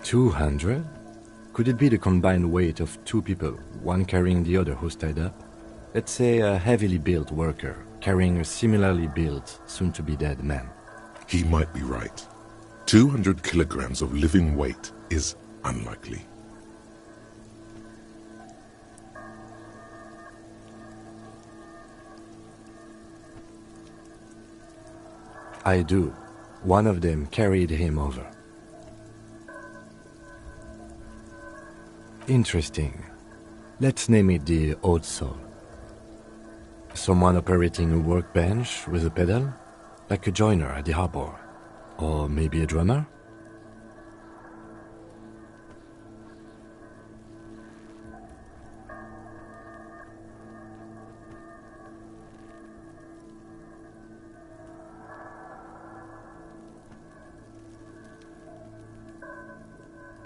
200? Could it be the combined weight of two people, one carrying the other who's tied up? Let's say a heavily built worker carrying a similarly built, soon-to-be-dead man. He might be right. 200 kilograms of living weight is unlikely. I do. One of them carried him over. Interesting. Let's name it the Old Soul. Someone operating a workbench with a pedal? Like a joiner at the harbor. Or maybe a drummer?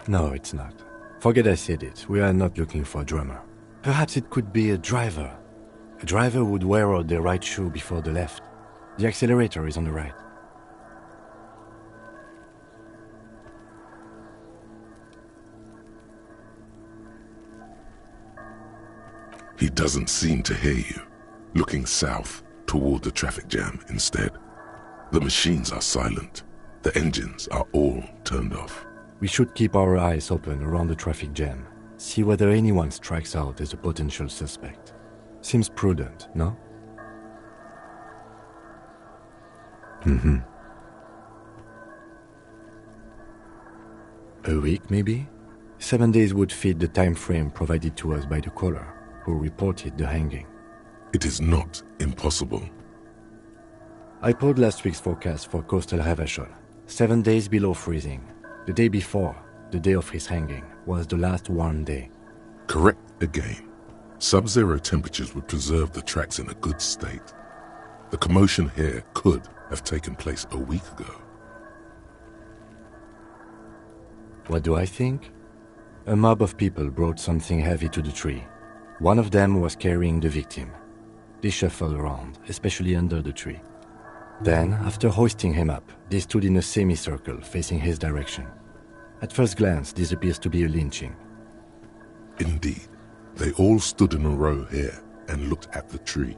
No, it's not. Forget I said it. We are not looking for a drummer. Perhaps it could be a driver. A driver would wear out the right shoe before the left. The accelerator is on the right. He doesn't seem to hear you, looking south toward the traffic jam instead. The machines are silent. The engines are all turned off. We should keep our eyes open around the traffic jam. See whether anyone strikes out as a potential suspect. Seems prudent, no? A week, maybe? 7 days would fit the time frame provided to us by the caller, who reported the hanging. It is not impossible. I pulled last week's forecast for coastal Havashol. 7 days below freezing. The day before, the day of his hanging, was the last warm day. Correct again. Sub-zero temperatures would preserve the tracks in a good state. The commotion here could have taken place a week ago. What do I think? A mob of people brought something heavy to the tree. One of them was carrying the victim. They shuffled around, especially under the tree. Then, after hoisting him up, they stood in a semicircle facing his direction. At first glance, this appears to be a lynching. Indeed. They all stood in a row here and looked at the tree.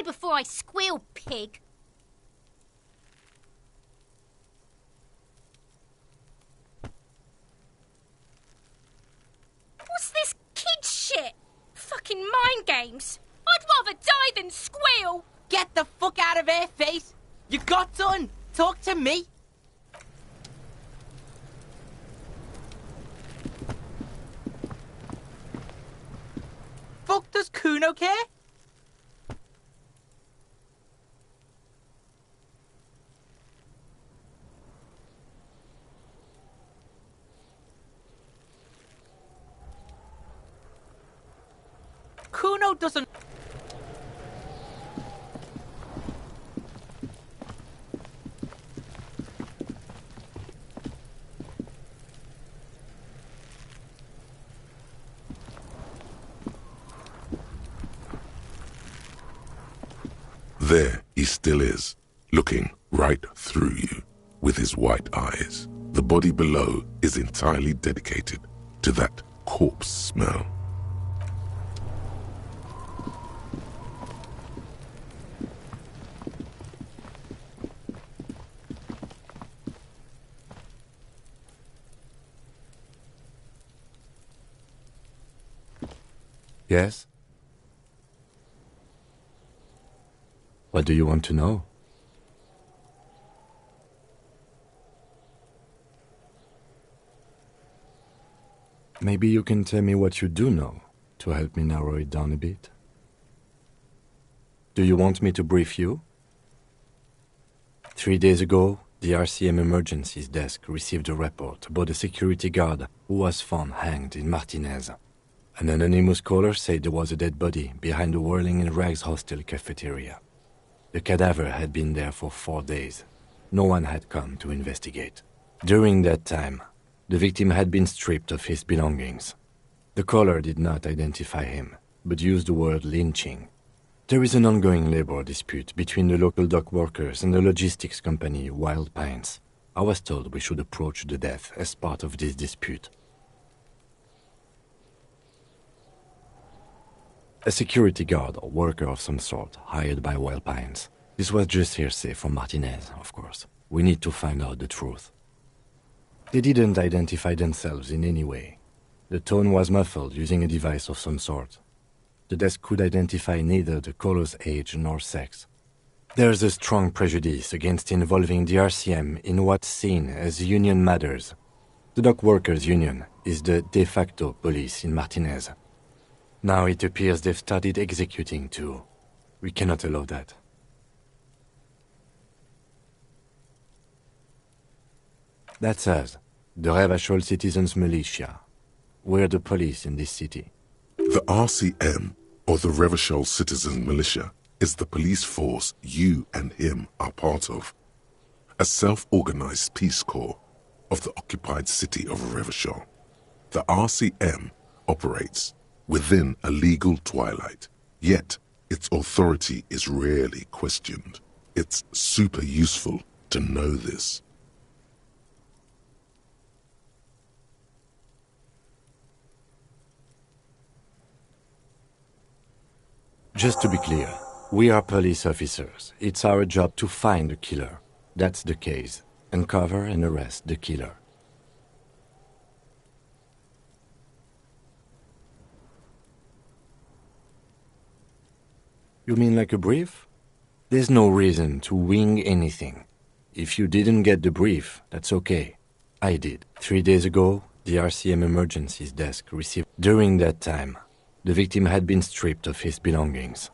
Before I squeal, pig. What's this games. I'd rather die than squeal. Get the fuck out of here, face! You got done! Talk to me! Fuck does Kuno care? Kuno doesn't... There he still is, looking right through you with his white eyes. The body below is entirely dedicated to that corpse smell. Yes? What do you want to know? Maybe you can tell me what you do know to help me narrow it down a bit. Do you want me to brief you? 3 days ago, the RCM Emergencies Desk received a report about a security guard who was found hanged in Martinez. An anonymous caller said there was a dead body behind the Whirling in Rags hostel cafeteria. The cadaver had been there for 4 days. No one had come to investigate. During that time, the victim had been stripped of his belongings. The caller did not identify him, but used the word lynching. There is an ongoing labor dispute between the local dock workers and the logistics company Wild Pines. I was told we should approach the death as part of this dispute. A security guard or worker of some sort, hired by Wild Pines. This was just hearsay from Martinez, of course. We need to find out the truth. They didn't identify themselves in any way. The tone was muffled using a device of some sort. The desk could identify neither the caller's age nor sex. There's a strong prejudice against involving the RCM in what's seen as union matters. The dock workers' union is the de facto police in Martinez. Now it appears they've started executing too. We cannot allow that. That's us, the Revachol Citizens Militia. We're the police in this city. The RCM, or the Revachol Citizen Militia, is the police force you and him are part of. A self-organized peace corps of the occupied city of Revachol. The RCM operates within a legal twilight, yet its authority is rarely questioned. It's super useful to know this. Just to be clear, we are police officers. It's our job to find the killer. That's the case. Uncover and arrest the killer. You mean like a brief? There's no reason to wing anything. If you didn't get the brief, that's okay. I did. 3 days ago, the RCM Emergencies Desk received... During that time, the victim had been stripped of his belongings.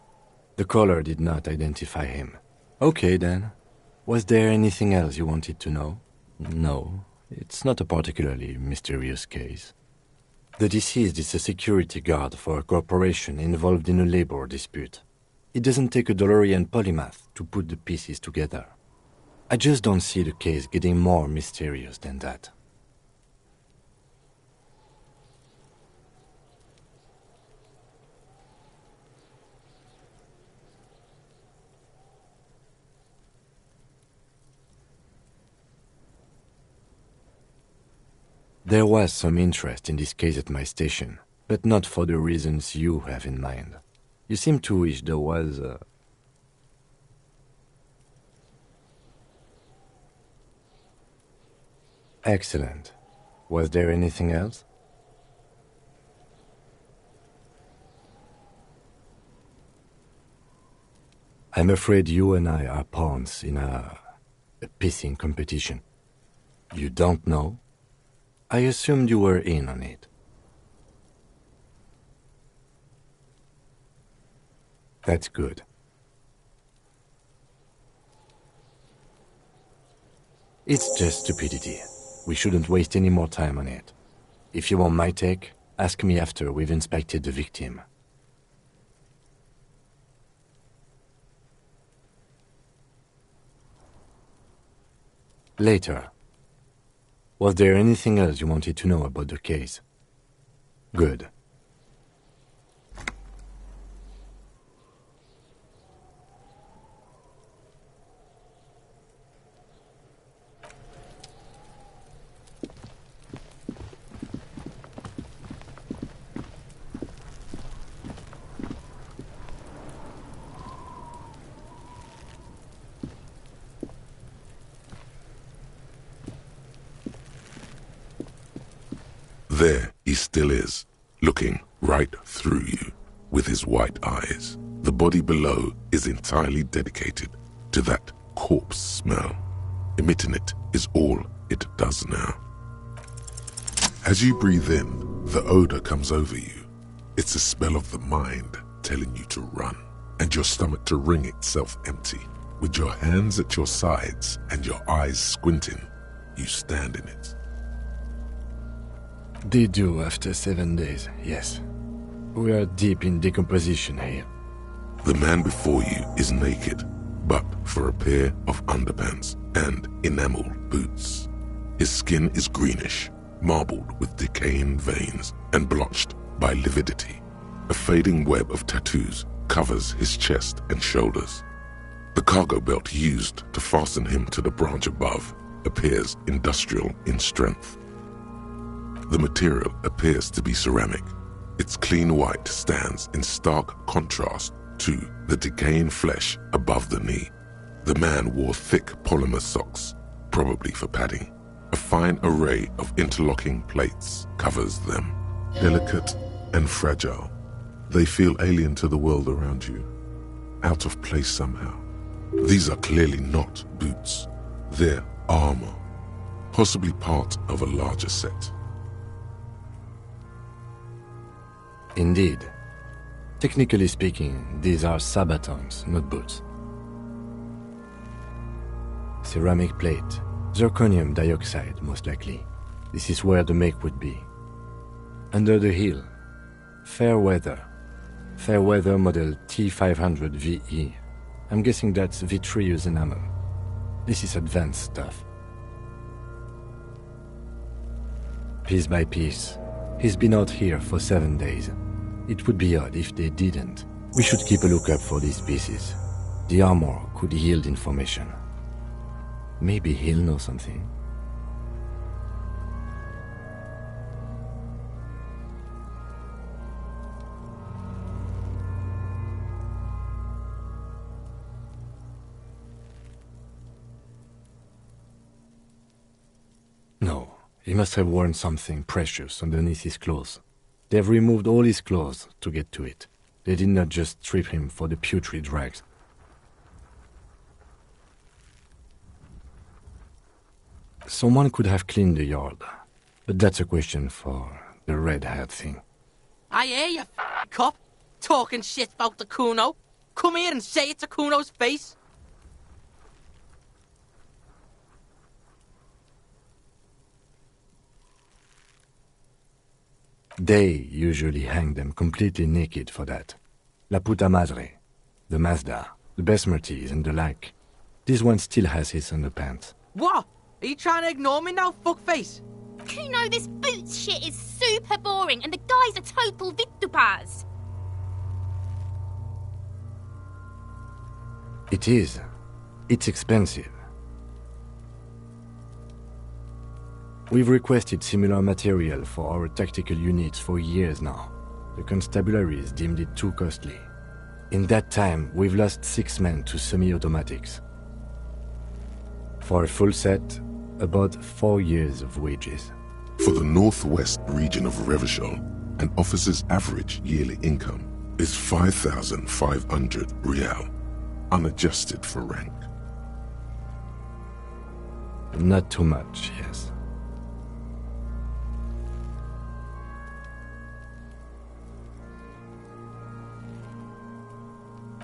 The caller did not identify him. Okay then. Was there anything else you wanted to know? No, it's not a particularly mysterious case. The deceased is a security guard for a corporation involved in a labor dispute. It doesn't take a DeLorean polymath to put the pieces together. I just don't see the case getting more mysterious than that. There was some interest in this case at my station, but not for the reasons you have in mind. You seem to wish there was a... Excellent. Was there anything else? I'm afraid you and I are pawns in a pissing competition. You don't know? I assumed you were in on it. That's good. It's just stupidity. We shouldn't waste any more time on it. If you want my take, ask me after we've inspected the victim. Later. Was there anything else you wanted to know about the case? Good. There he still is, looking right through you with his white eyes. The body below is entirely dedicated to that corpse smell. Emitting it is all it does now. As you breathe in, the odor comes over you. It's a spell of the mind telling you to run, and your stomach to wring itself empty. With your hands at your sides and your eyes squinting, you stand in it. They do after 7 days, yes. We are deep in decomposition here. The man before you is naked, but for a pair of underpants and enameled boots. His skin is greenish, marbled with decaying veins and blotched by lividity. A fading web of tattoos covers his chest and shoulders. The cargo belt used to fasten him to the branch above appears industrial in strength. The material appears to be ceramic. Its clean white stands in stark contrast to the decaying flesh above the knee. The man wore thick polymer socks, probably for padding. A fine array of interlocking plates covers them. Delicate and fragile, they feel alien to the world around you, out of place somehow. These are clearly not boots. They're armor, possibly part of a larger set. Indeed. Technically speaking, these are sabatons, not boots. Ceramic plate, zirconium dioxide, most likely. This is where the make would be. Under the heel, Fairweather. Fairweather model T500 VE. I'm guessing that's vitreous enamel. This is advanced stuff. Piece by piece. He's been out here for 7 days. It would be odd if they didn't. We should keep a lookout for these pieces. The armor could yield information. Maybe he'll know something. No, he must have worn something precious underneath his clothes. They've removed all his clothes to get to it. They did not just strip him for the putrid rags. Someone could have cleaned the yard, but that's a question for the red-haired thing. I hear you, cop, talking shit about the Kuno. Come here and say it to Kuno's face. They usually hang them completely naked for that. La puta madre, the Mazda, the Besmerties and the like. This one still has his underpants. What? Are you trying to ignore me now, fuckface? Kuno, this boots shit is super boring and the guy's a total vitupaz. It is. It's expensive. We've requested similar material for our tactical units for years now. The constabularies deemed it too costly. In that time, we've lost 6 men to semi-automatics. For a full set, about 4 years of wages. For the northwest region of Revachol, an officer's average yearly income is 5,500 rial. unadjusted for rank. Not too much, yes.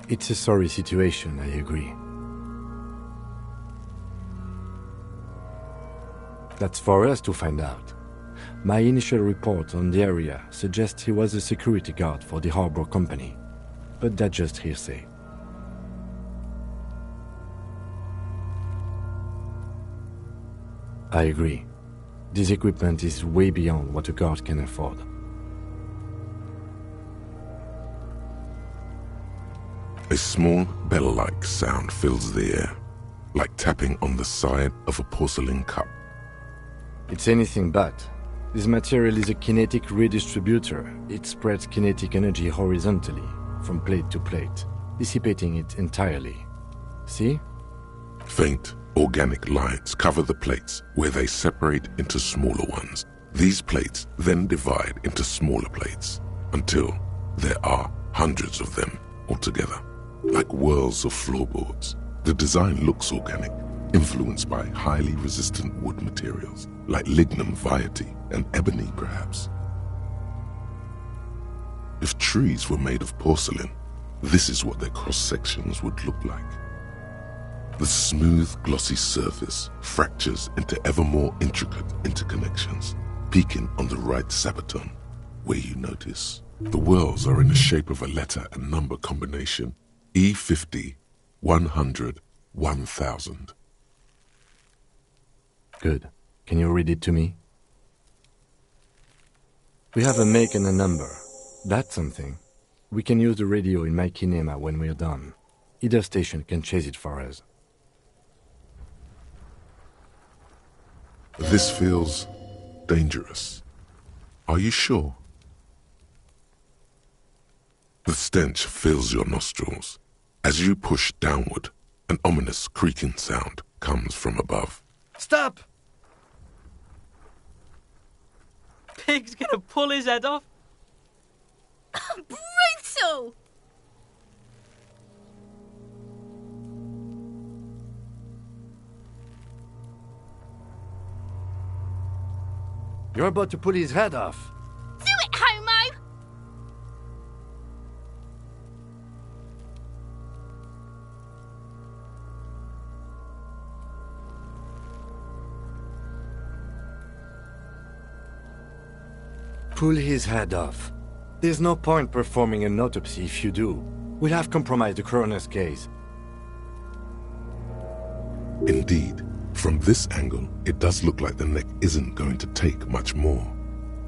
It's a sorry situation, I agree. That's for us to find out. My initial report on the area suggests he was a security guard for the harbor company, but that's just hearsay. I agree. This equipment is way beyond what a guard can afford. A small bell-like sound fills the air, like tapping on the side of a porcelain cup. It's anything but. This material is a kinetic redistributor. It spreads kinetic energy horizontally, from plate to plate, dissipating it entirely. See? Faint, organic lines cover the plates where they separate into smaller ones. These plates then divide into smaller plates until there are hundreds of them altogether, like whirls of floorboards. The design looks organic, influenced by highly resistant wood materials, like lignum vitae and ebony perhaps. If trees were made of porcelain, this is what their cross-sections would look like. The smooth, glossy surface fractures into ever more intricate interconnections, peaking on the right sabaton, where you notice the whirls are in the shape of a letter and number combination: E50, 100, 1000. Good. Can you read it to me? We have a make and a number. That's something. We can use the radio in my kinema when we're done. Either station can chase it for us. This feels dangerous. Are you sure? The stench fills your nostrils. As you push downward, an ominous creaking sound comes from above. Stop! Pig's gonna pull his head off. Brutal! You're about to pull his head off. Do it, homo! Pull his head off. There's no point performing an autopsy if you do. We'll have compromised the coroner's case. Indeed, from this angle, it does look like the neck isn't going to take much more.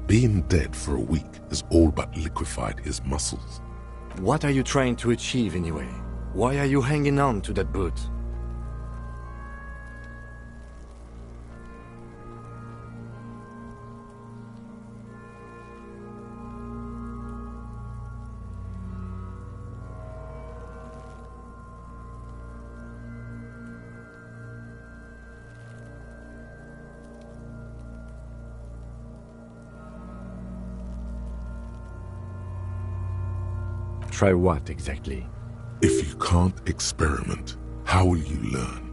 Being dead for a week has all but liquefied his muscles. What are you trying to achieve anyway? Why are you hanging on to that boot? Try what exactly? If you can't experiment, how will you learn?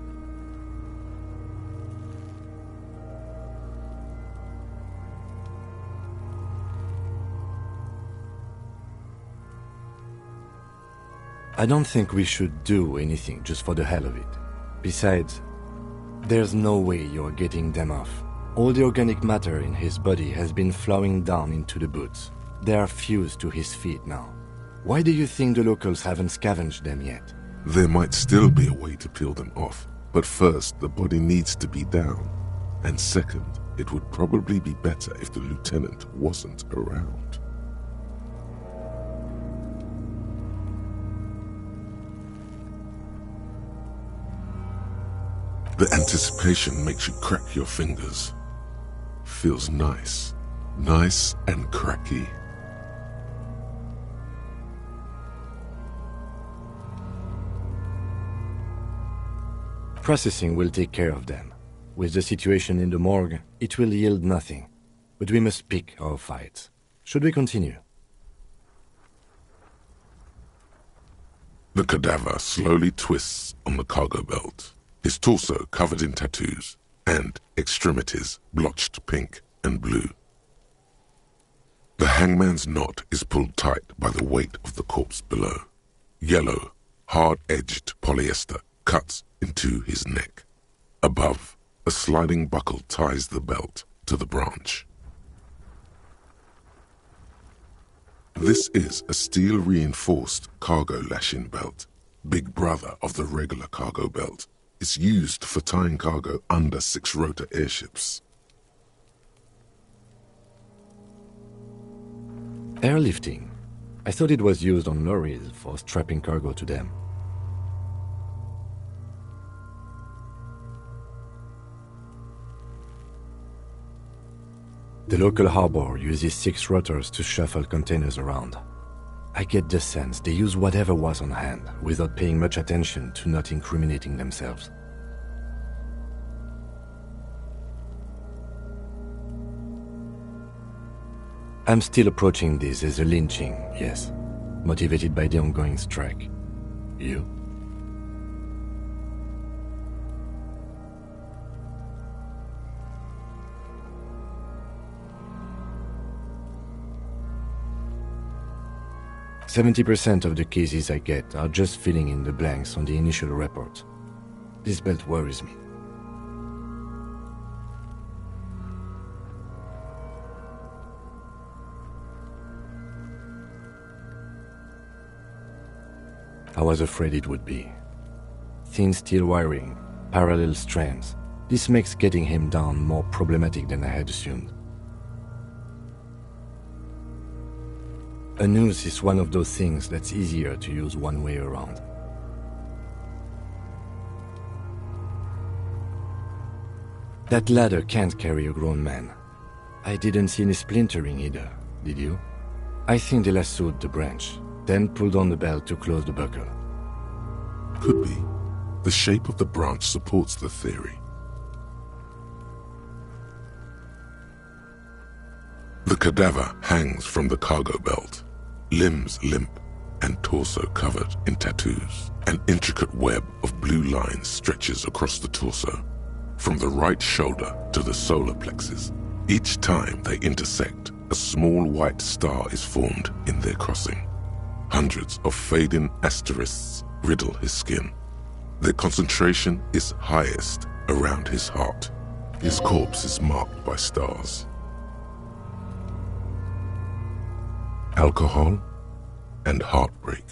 I don't think we should do anything just for the hell of it. Besides, there's no way you're getting them off. All the organic matter in his body has been flowing down into the boots. They are fused to his feet now. Why do you think the locals haven't scavenged them yet? There might still be a way to peel them off, but first the body needs to be down. And second, it would probably be better if the lieutenant wasn't around. The anticipation makes you crack your fingers. Feels nice. Nice and cracky. Processing will take care of them. With the situation in the morgue, it will yield nothing. But we must pick our fights. Should we continue? The cadaver slowly twists on the cargo belt, his torso covered in tattoos and extremities blotched pink and blue. The hangman's knot is pulled tight by the weight of the corpse below. Yellow, hard-edged polyester cuts into his neck. Above, a sliding buckle ties the belt to the branch. This is a steel-reinforced cargo lashing belt, big brother of the regular cargo belt. It's used for tying cargo under 6-rotor airships. Airlifting. I thought it was used on lorries for strapping cargo to them. The local harbor uses 6 rotors to shuffle containers around. I get the sense they use whatever was on hand without paying much attention to not incriminating themselves. I'm still approaching this as a lynching, yes, motivated by the ongoing strike. You? "70% of the cases I get are just filling in the blanks on the initial report. This belt worries me. I was afraid it would be. Thin steel wiring, parallel strands. This makes getting him down more problematic than I had assumed. A noose is one of those things that's easier to use one way around. That ladder can't carry a grown man. I didn't see any splintering either, did you? I think they lassoed the branch, then pulled on the belt to close the buckle. Could be. The shape of the branch supports the theory. The cadaver hangs from the cargo belt, limbs limp and torso covered in tattoos. An intricate web of blue lines stretches across the torso, from the right shoulder to the solar plexus. Each time they intersect, a small white star is formed in their crossing. Hundreds of fading asterisks riddle his skin. Their concentration is highest around his heart. His corpse is marked by stars. Alcohol and heartbreak.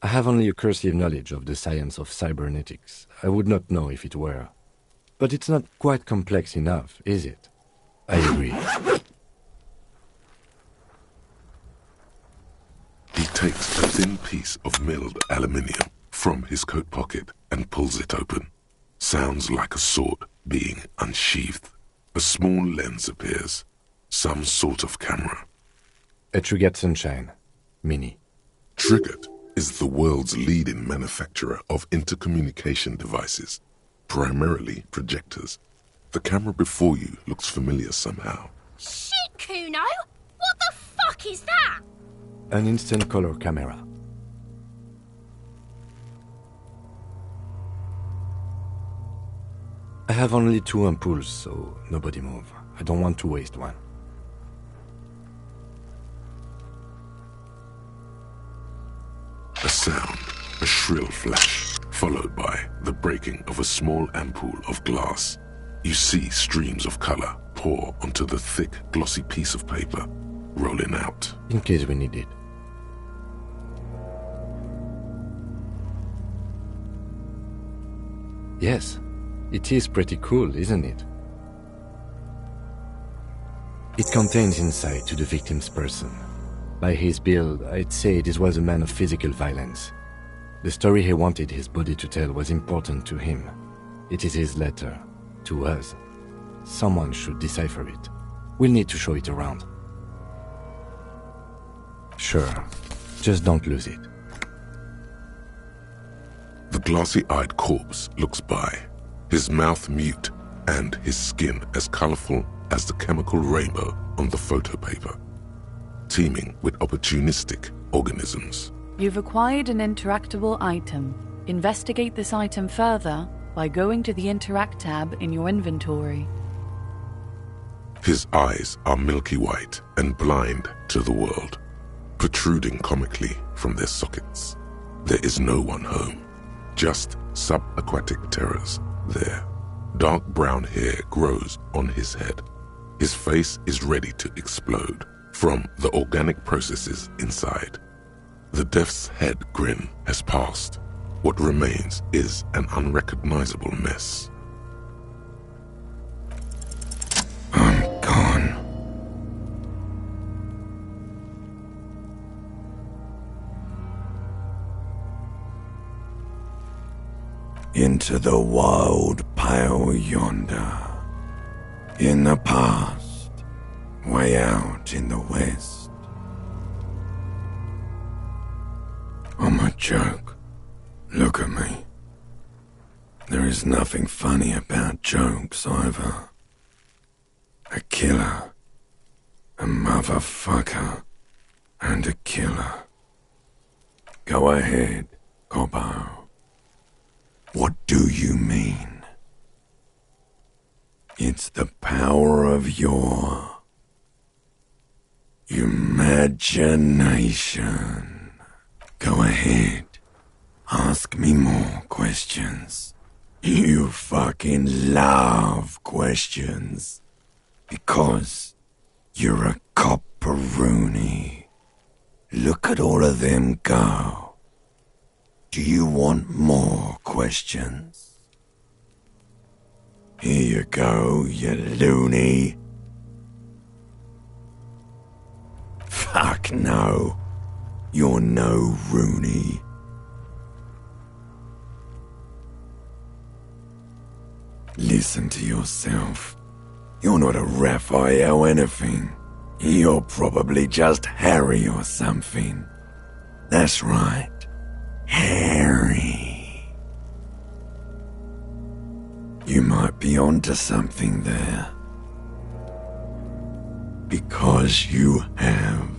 I have only a cursive knowledge of the science of cybernetics. I would not know if it were. But it's not quite complex enough, is it? I agree. He takes a thin piece of milled aluminium from his coat pocket and pulls it open. Sounds like a sword being unsheathed. A small lens appears. Some sort of camera. A Trigger Sunshine. Mini. Trigger is the world's leading manufacturer of intercommunication devices, primarily projectors. The camera before you looks familiar somehow. Shit, Kuno! What the fuck is that? An instant color camera. I have only 2 ampoules, so nobody move. I don't want to waste one. A sound, a shrill flash, followed by the breaking of a small ampoule of glass. You see streams of color pour onto the thick, glossy piece of paper, rolling out. In case we need it. Yes, it is pretty cool, isn't it? It contains insight to the victim's person. By his build, I'd say this was a man of physical violence. The story he wanted his body to tell was important to him. It is his letter, to us. Someone should decipher it. We'll need to show it around. Sure, just don't lose it. The glassy-eyed corpse looks by, his mouth mute and his skin as colorful as the chemical rainbow on the photo paper, teeming with opportunistic organisms. You've acquired an interactable item. Investigate this item further by going to the Interact tab in your inventory. His eyes are milky white and blind to the world, protruding comically from their sockets. There is no one home, just subaquatic terrors there. Dark brown hair grows on his head. His face is ready to explode from the organic processes inside. The death's head grin has passed. What remains is an unrecognizable mess. I'm gone. Into the wild pale yonder. In the past, way out in the west. I'm a joke. Look at me. There is nothing funny about jokes either. A killer, a motherfucker, and a killer. Go ahead, Cobbo. What do you mean? It's the power of your imagination. Go ahead. Ask me more questions. You fucking love questions. Because you're a copperoonie. Look at all of them go. Do you want more questions? Here you go, you loony. Fuck no. You're no Rooney. Listen to yourself. You're not a Raphael anything. You're probably just Harry or something. That's right. Harry. You might be onto something there. Because you have.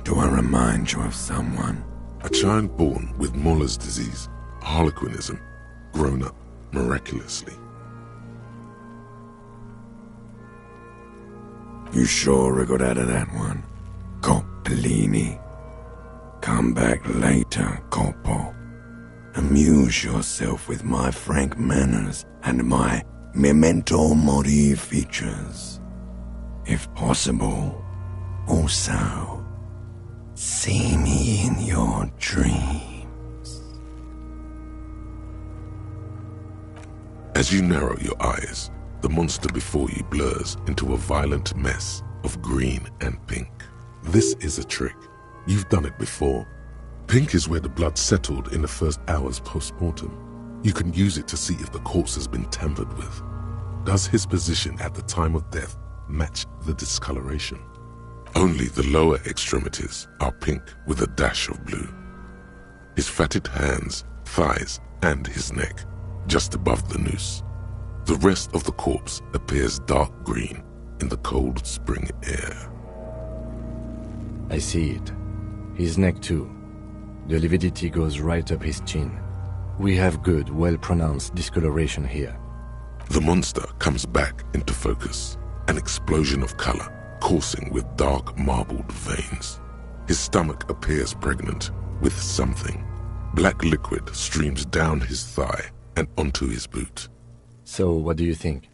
Do I remind you of someone? A child born with Muller's disease, harlequinism, grown up miraculously. You sure I got out of that one, Coppellini. Come back later, Coppo. Amuse yourself with my frank manners and my memento mori features. If possible, also, see me in your dreams. As you narrow your eyes, the monster before you blurs into a violent mess of green and pink. This is a trick. You've done it before. Pink is where the blood settled in the first hours post-mortem. You can use it to see if the corpse has been tampered with. Does his position at the time of death match the discoloration? Only the lower extremities are pink with a dash of blue. His fatted hands, thighs, and his neck, just above the noose. The rest of the corpse appears dark green in the cold spring air. I see it. His neck too. The lividity goes right up his chin. We have good, well-pronounced discoloration here. The monster comes back into focus, an explosion of color, coursing with dark marbled veins. His stomach appears pregnant with something. Black liquid streams down his thigh and onto his boot. So, what do you think?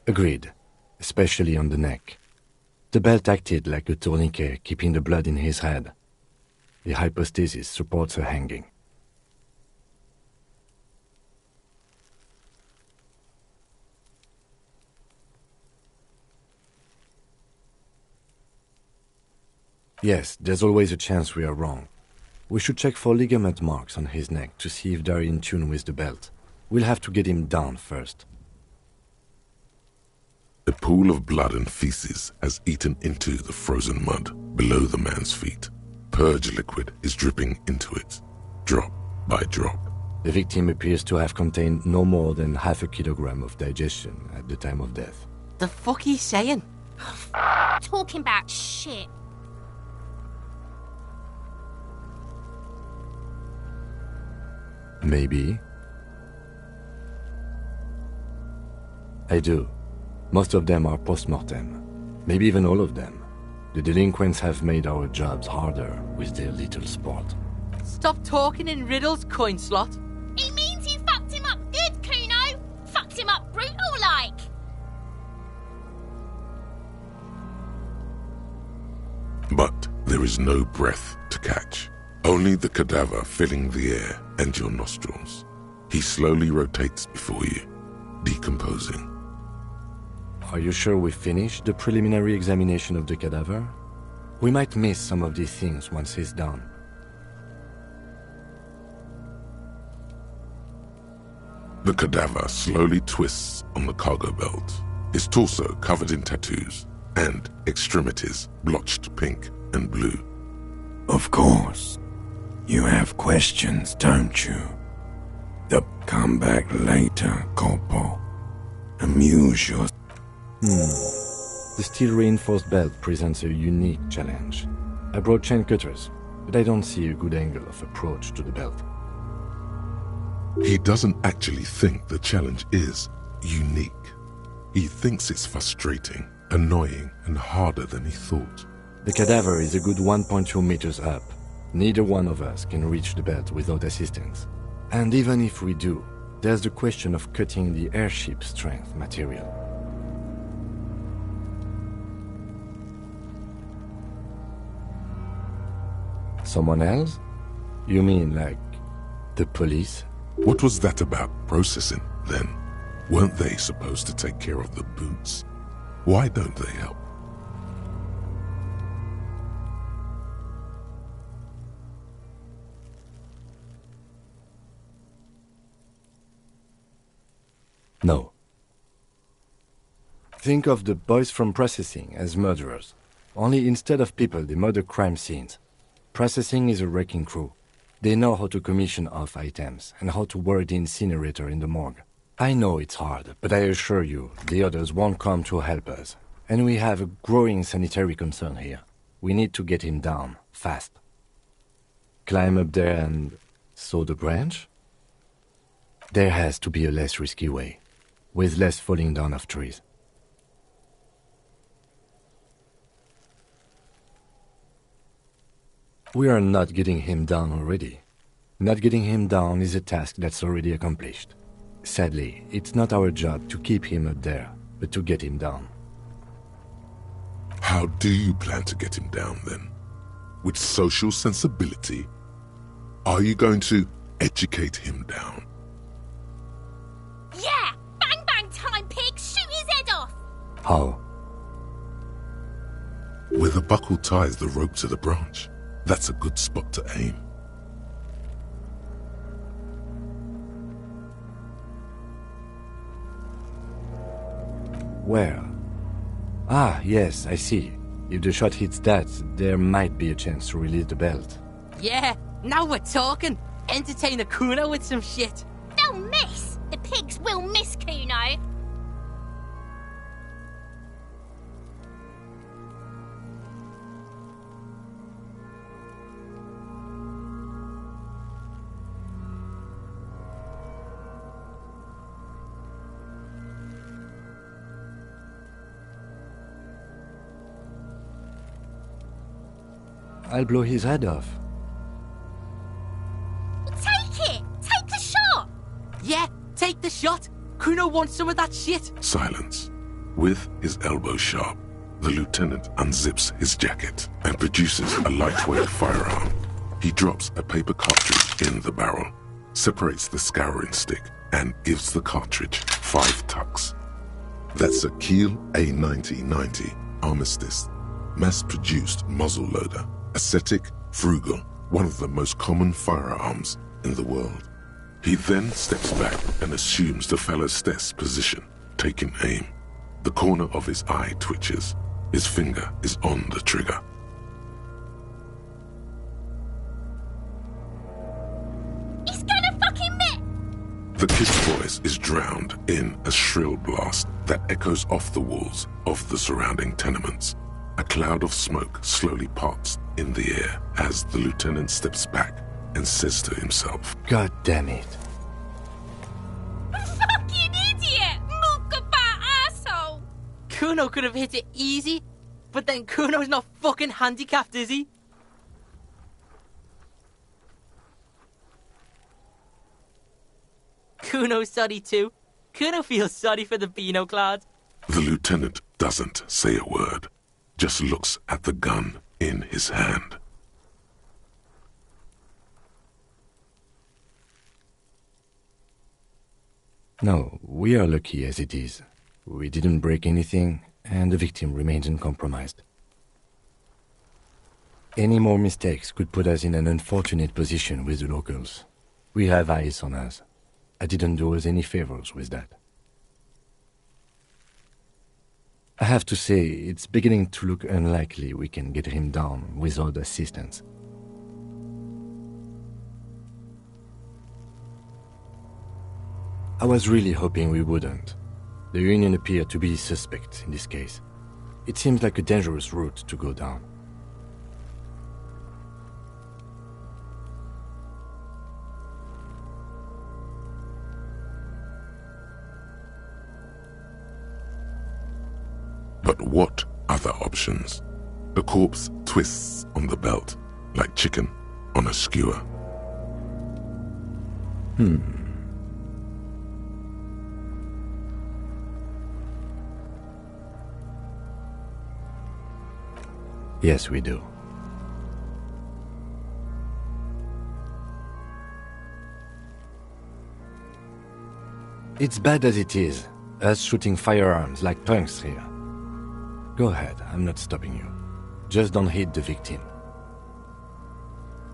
Agreed, especially on the neck. The belt acted like a tourniquet, keeping the blood in his head. The hypostasis supports her hanging. Yes, there's always a chance we are wrong. We should check for ligament marks on his neck to see if they're in tune with the belt. We'll have to get him down first. A pool of blood and feces has eaten into the frozen mud below the man's feet. Purge liquid is dripping into it, drop by drop. The victim appears to have contained no more than half a kilogram of digestion at the time of death. The fuck he's saying? Talking about shit. Maybe. I do. Most of them are post-mortem. Maybe even all of them. The delinquents have made our jobs harder with their little sport. Stop talking in riddles, coin slot. He means you fucked him up good, Kuno. Fucked him up brutal-like. But there is no breath to catch. Only the cadaver filling the air and your nostrils. He slowly rotates before you, decomposing. Are you sure we finished the preliminary examination of the cadaver? We might miss some of these things once he's done. The cadaver slowly twists on the cargo belt, his torso covered in tattoos, and extremities blotched pink and blue. Of course. You have questions, don't you? Come back later, Corpo. Amuse yourself. The steel-reinforced belt presents a unique challenge. I brought chain cutters, but I don't see a good angle of approach to the belt. He doesn't actually think the challenge is unique. He thinks it's frustrating, annoying, and harder than he thought. The cadaver is a good 1.2 meters up. Neither one of us can reach the belt without assistance. And even if we do, there's the question of cutting the airship strength material. Someone else? You mean like the police? What was that about processing, then? Weren't they supposed to take care of the boots? Why don't they help? No. Think of the boys from processing as murderers. Only instead of people, they murder crime scenes. Processing is a wrecking crew. They know how to commission off items and how to work the incinerator in the morgue. I know it's hard, but I assure you, the others won't come to help us. And we have a growing sanitary concern here. We need to get him down, fast. Climb up there and saw the branch? There has to be a less risky way, with less falling down of trees. We are not getting him down already. Not getting him down is a task that's already accomplished. Sadly, it's not our job to keep him up there, but to get him down. How do you plan to get him down, then? With social sensibility? Are you going to educate him down? Yeah! Bang bang time, pig! Shoot his head off! How? With a buckle ties the rope to the branch. That's a good spot to aim. Where? Ah, yes, I see. If the shot hits that, there might be a chance to release the belt. Yeah, now we're talking. Entertain a Kuno with some shit. They'll miss! The pigs will miss, Kuno! I'll blow his head off. Take it! Take the shot! Yeah, take the shot. Kuno wants some of that shit. Silence. With his elbow sharp, the lieutenant unzips his jacket and produces a lightweight firearm. He drops a paper cartridge in the barrel, separates the scouring stick, and gives the cartridge 5 tucks. That's a Kiel A9090 Armistice, mass-produced muzzleloader. Ascetic, frugal, one of the most common firearms in the world. He then steps back and assumes the fellow's position, taking aim. The corner of his eye twitches. His finger is on the trigger. He's gonna fucking miss! The kid's voice is drowned in a shrill blast that echoes off the walls of the surrounding tenements. A cloud of smoke slowly parts in the air as the lieutenant steps back and says to himself, God damn it. Fucking idiot! Muckabat asshole! Kuno could have hit it easy, but then Kuno's not fucking handicapped, is he? Kuno's sorry too. Kuno feels sorry for the Beano Cloud. The lieutenant doesn't say a word, just looks at the gun in his hand. No, we are lucky as it is. We didn't break anything, and the victim remains uncompromised. Any more mistakes could put us in an unfortunate position with the locals. We have eyes on us. I didn't do us any favors with that. I have to say, it's beginning to look unlikely we can get him down without assistance. I was really hoping we wouldn't. The Union appeared to be suspect in this case. It seems like a dangerous route to go down. But what other options? The corpse twists on the belt, like chicken on a skewer. Yes, we do. It's bad as it is, us shooting firearms like punks here. Go ahead, I'm not stopping you. Just don't hit the victim.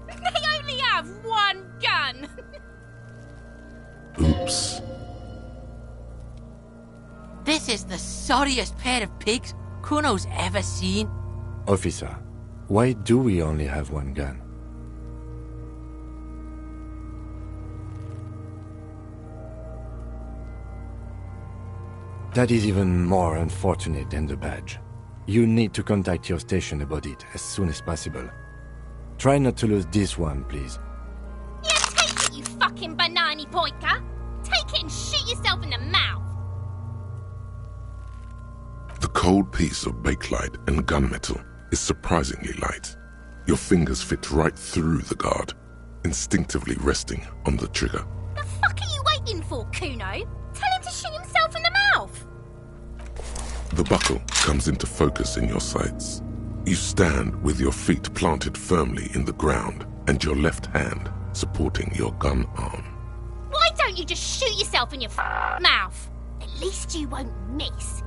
They only have one gun! Oops. This is the sorriest pair of pigs Kuno's ever seen. Officer, why do we only have one gun? That is even more unfortunate than the badge. You need to contact your station about it as soon as possible. Try not to lose this one, please. Yeah, take it, you fucking banana poika! Take it and shoot yourself in the mouth! The cold piece of bakelite and gunmetal is surprisingly light. Your fingers fit right through the guard, instinctively resting on the trigger. The fuck are you waiting for, Kuno? Tell him to shoot himself in the mouth! The buckle comes into focus in your sights. You stand with your feet planted firmly in the ground and your left hand supporting your gun arm. Why don't you just shoot yourself in your mouth? At least you won't miss.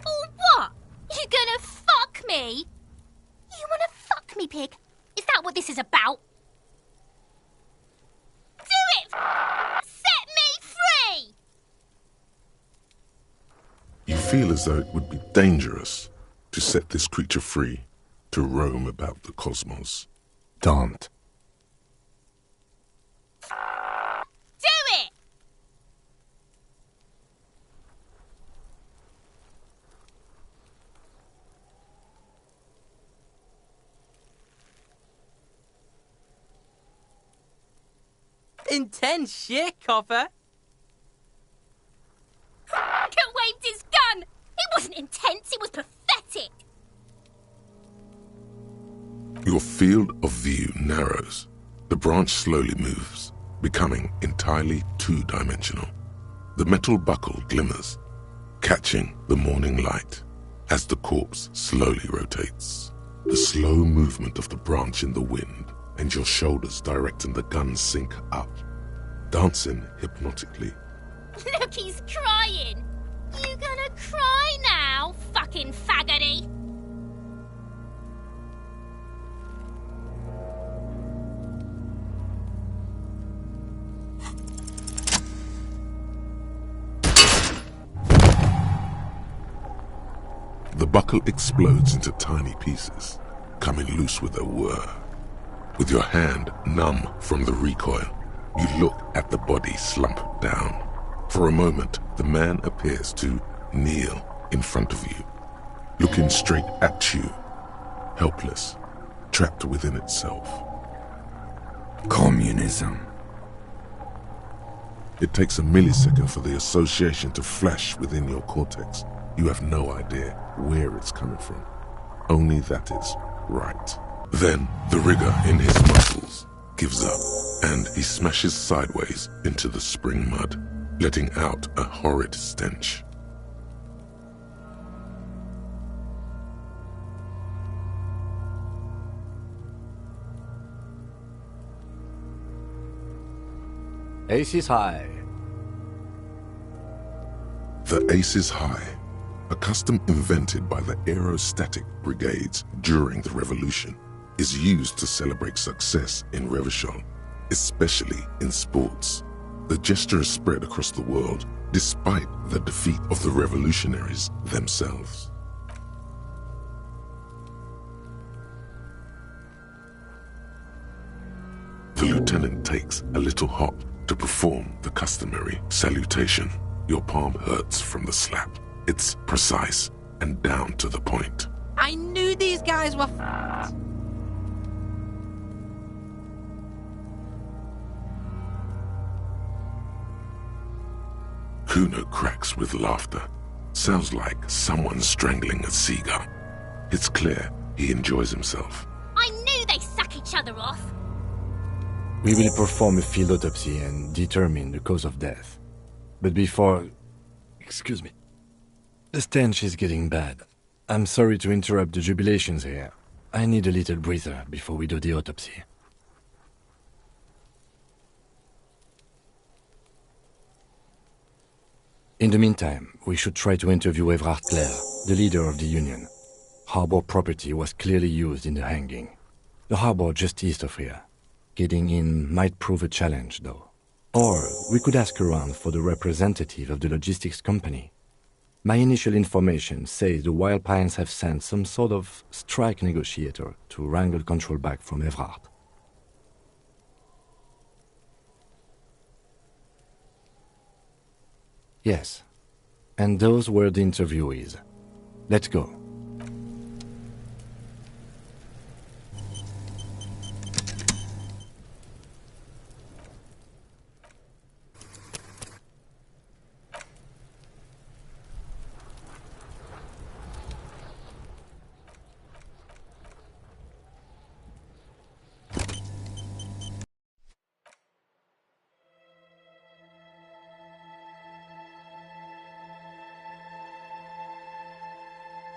Or what? You gonna fuck me? You wanna fuck me, pig? Is that what this is about? Do it! Set me free! You feel as though it would be dangerous to set this creature free to roam about the cosmos. Don't. Do it! Intense shit, copper. Fucker waved his gun! It wasn't intense, it was pathetic! Your field of view narrows. The branch slowly moves, becoming entirely two-dimensional. The metal buckle glimmers, catching the morning light as the corpse slowly rotates. The slow movement of the branch in the wind and your shoulders directing the gun sync up, dancing hypnotically. Look, he's crying! You gonna gonna cry now, fucking faggoty? The buckle explodes into tiny pieces, coming loose with a whir. With your hand numb from the recoil, you look at the body slump down. For a moment, the man appears to kneel in front of you, looking straight at you, helpless, trapped within itself. Communism. It takes a millisecond for the association to flash within your cortex. You have no idea where it's coming from, only that it's right. Then the rigor in his muscles gives up, and he smashes sideways into the spring mud, letting out a horrid stench. Ace is high. The Ace is High, a custom invented by the aerostatic brigades during the revolution, is used to celebrate success in Revachol, especially in sports. The gesture is spread across the world despite the defeat of the revolutionaries themselves. The lieutenant takes a little hop to perform the customary salutation. Your palm hurts from the slap. It's precise and down to the point. I knew these guys were Kuno cracks with laughter. Sounds like someone strangling a seagull. It's clear he enjoys himself. I knew they suck each other off. We will perform a field autopsy and determine the cause of death. But before... Excuse me. The stench is getting bad. I'm sorry to interrupt the jubilations here. I need a little breather before we do the autopsy. In the meantime, we should try to interview Everard Clare, the leader of the Union. Harbor property was clearly used in the hanging. The harbor just east of here. Getting in might prove a challenge, though. Or we could ask around for the representative of the logistics company. My initial information says the Wild Pines have sent some sort of strike negotiator to wrangle control back from Everard. Yes, and those were the interviewees. Let's go.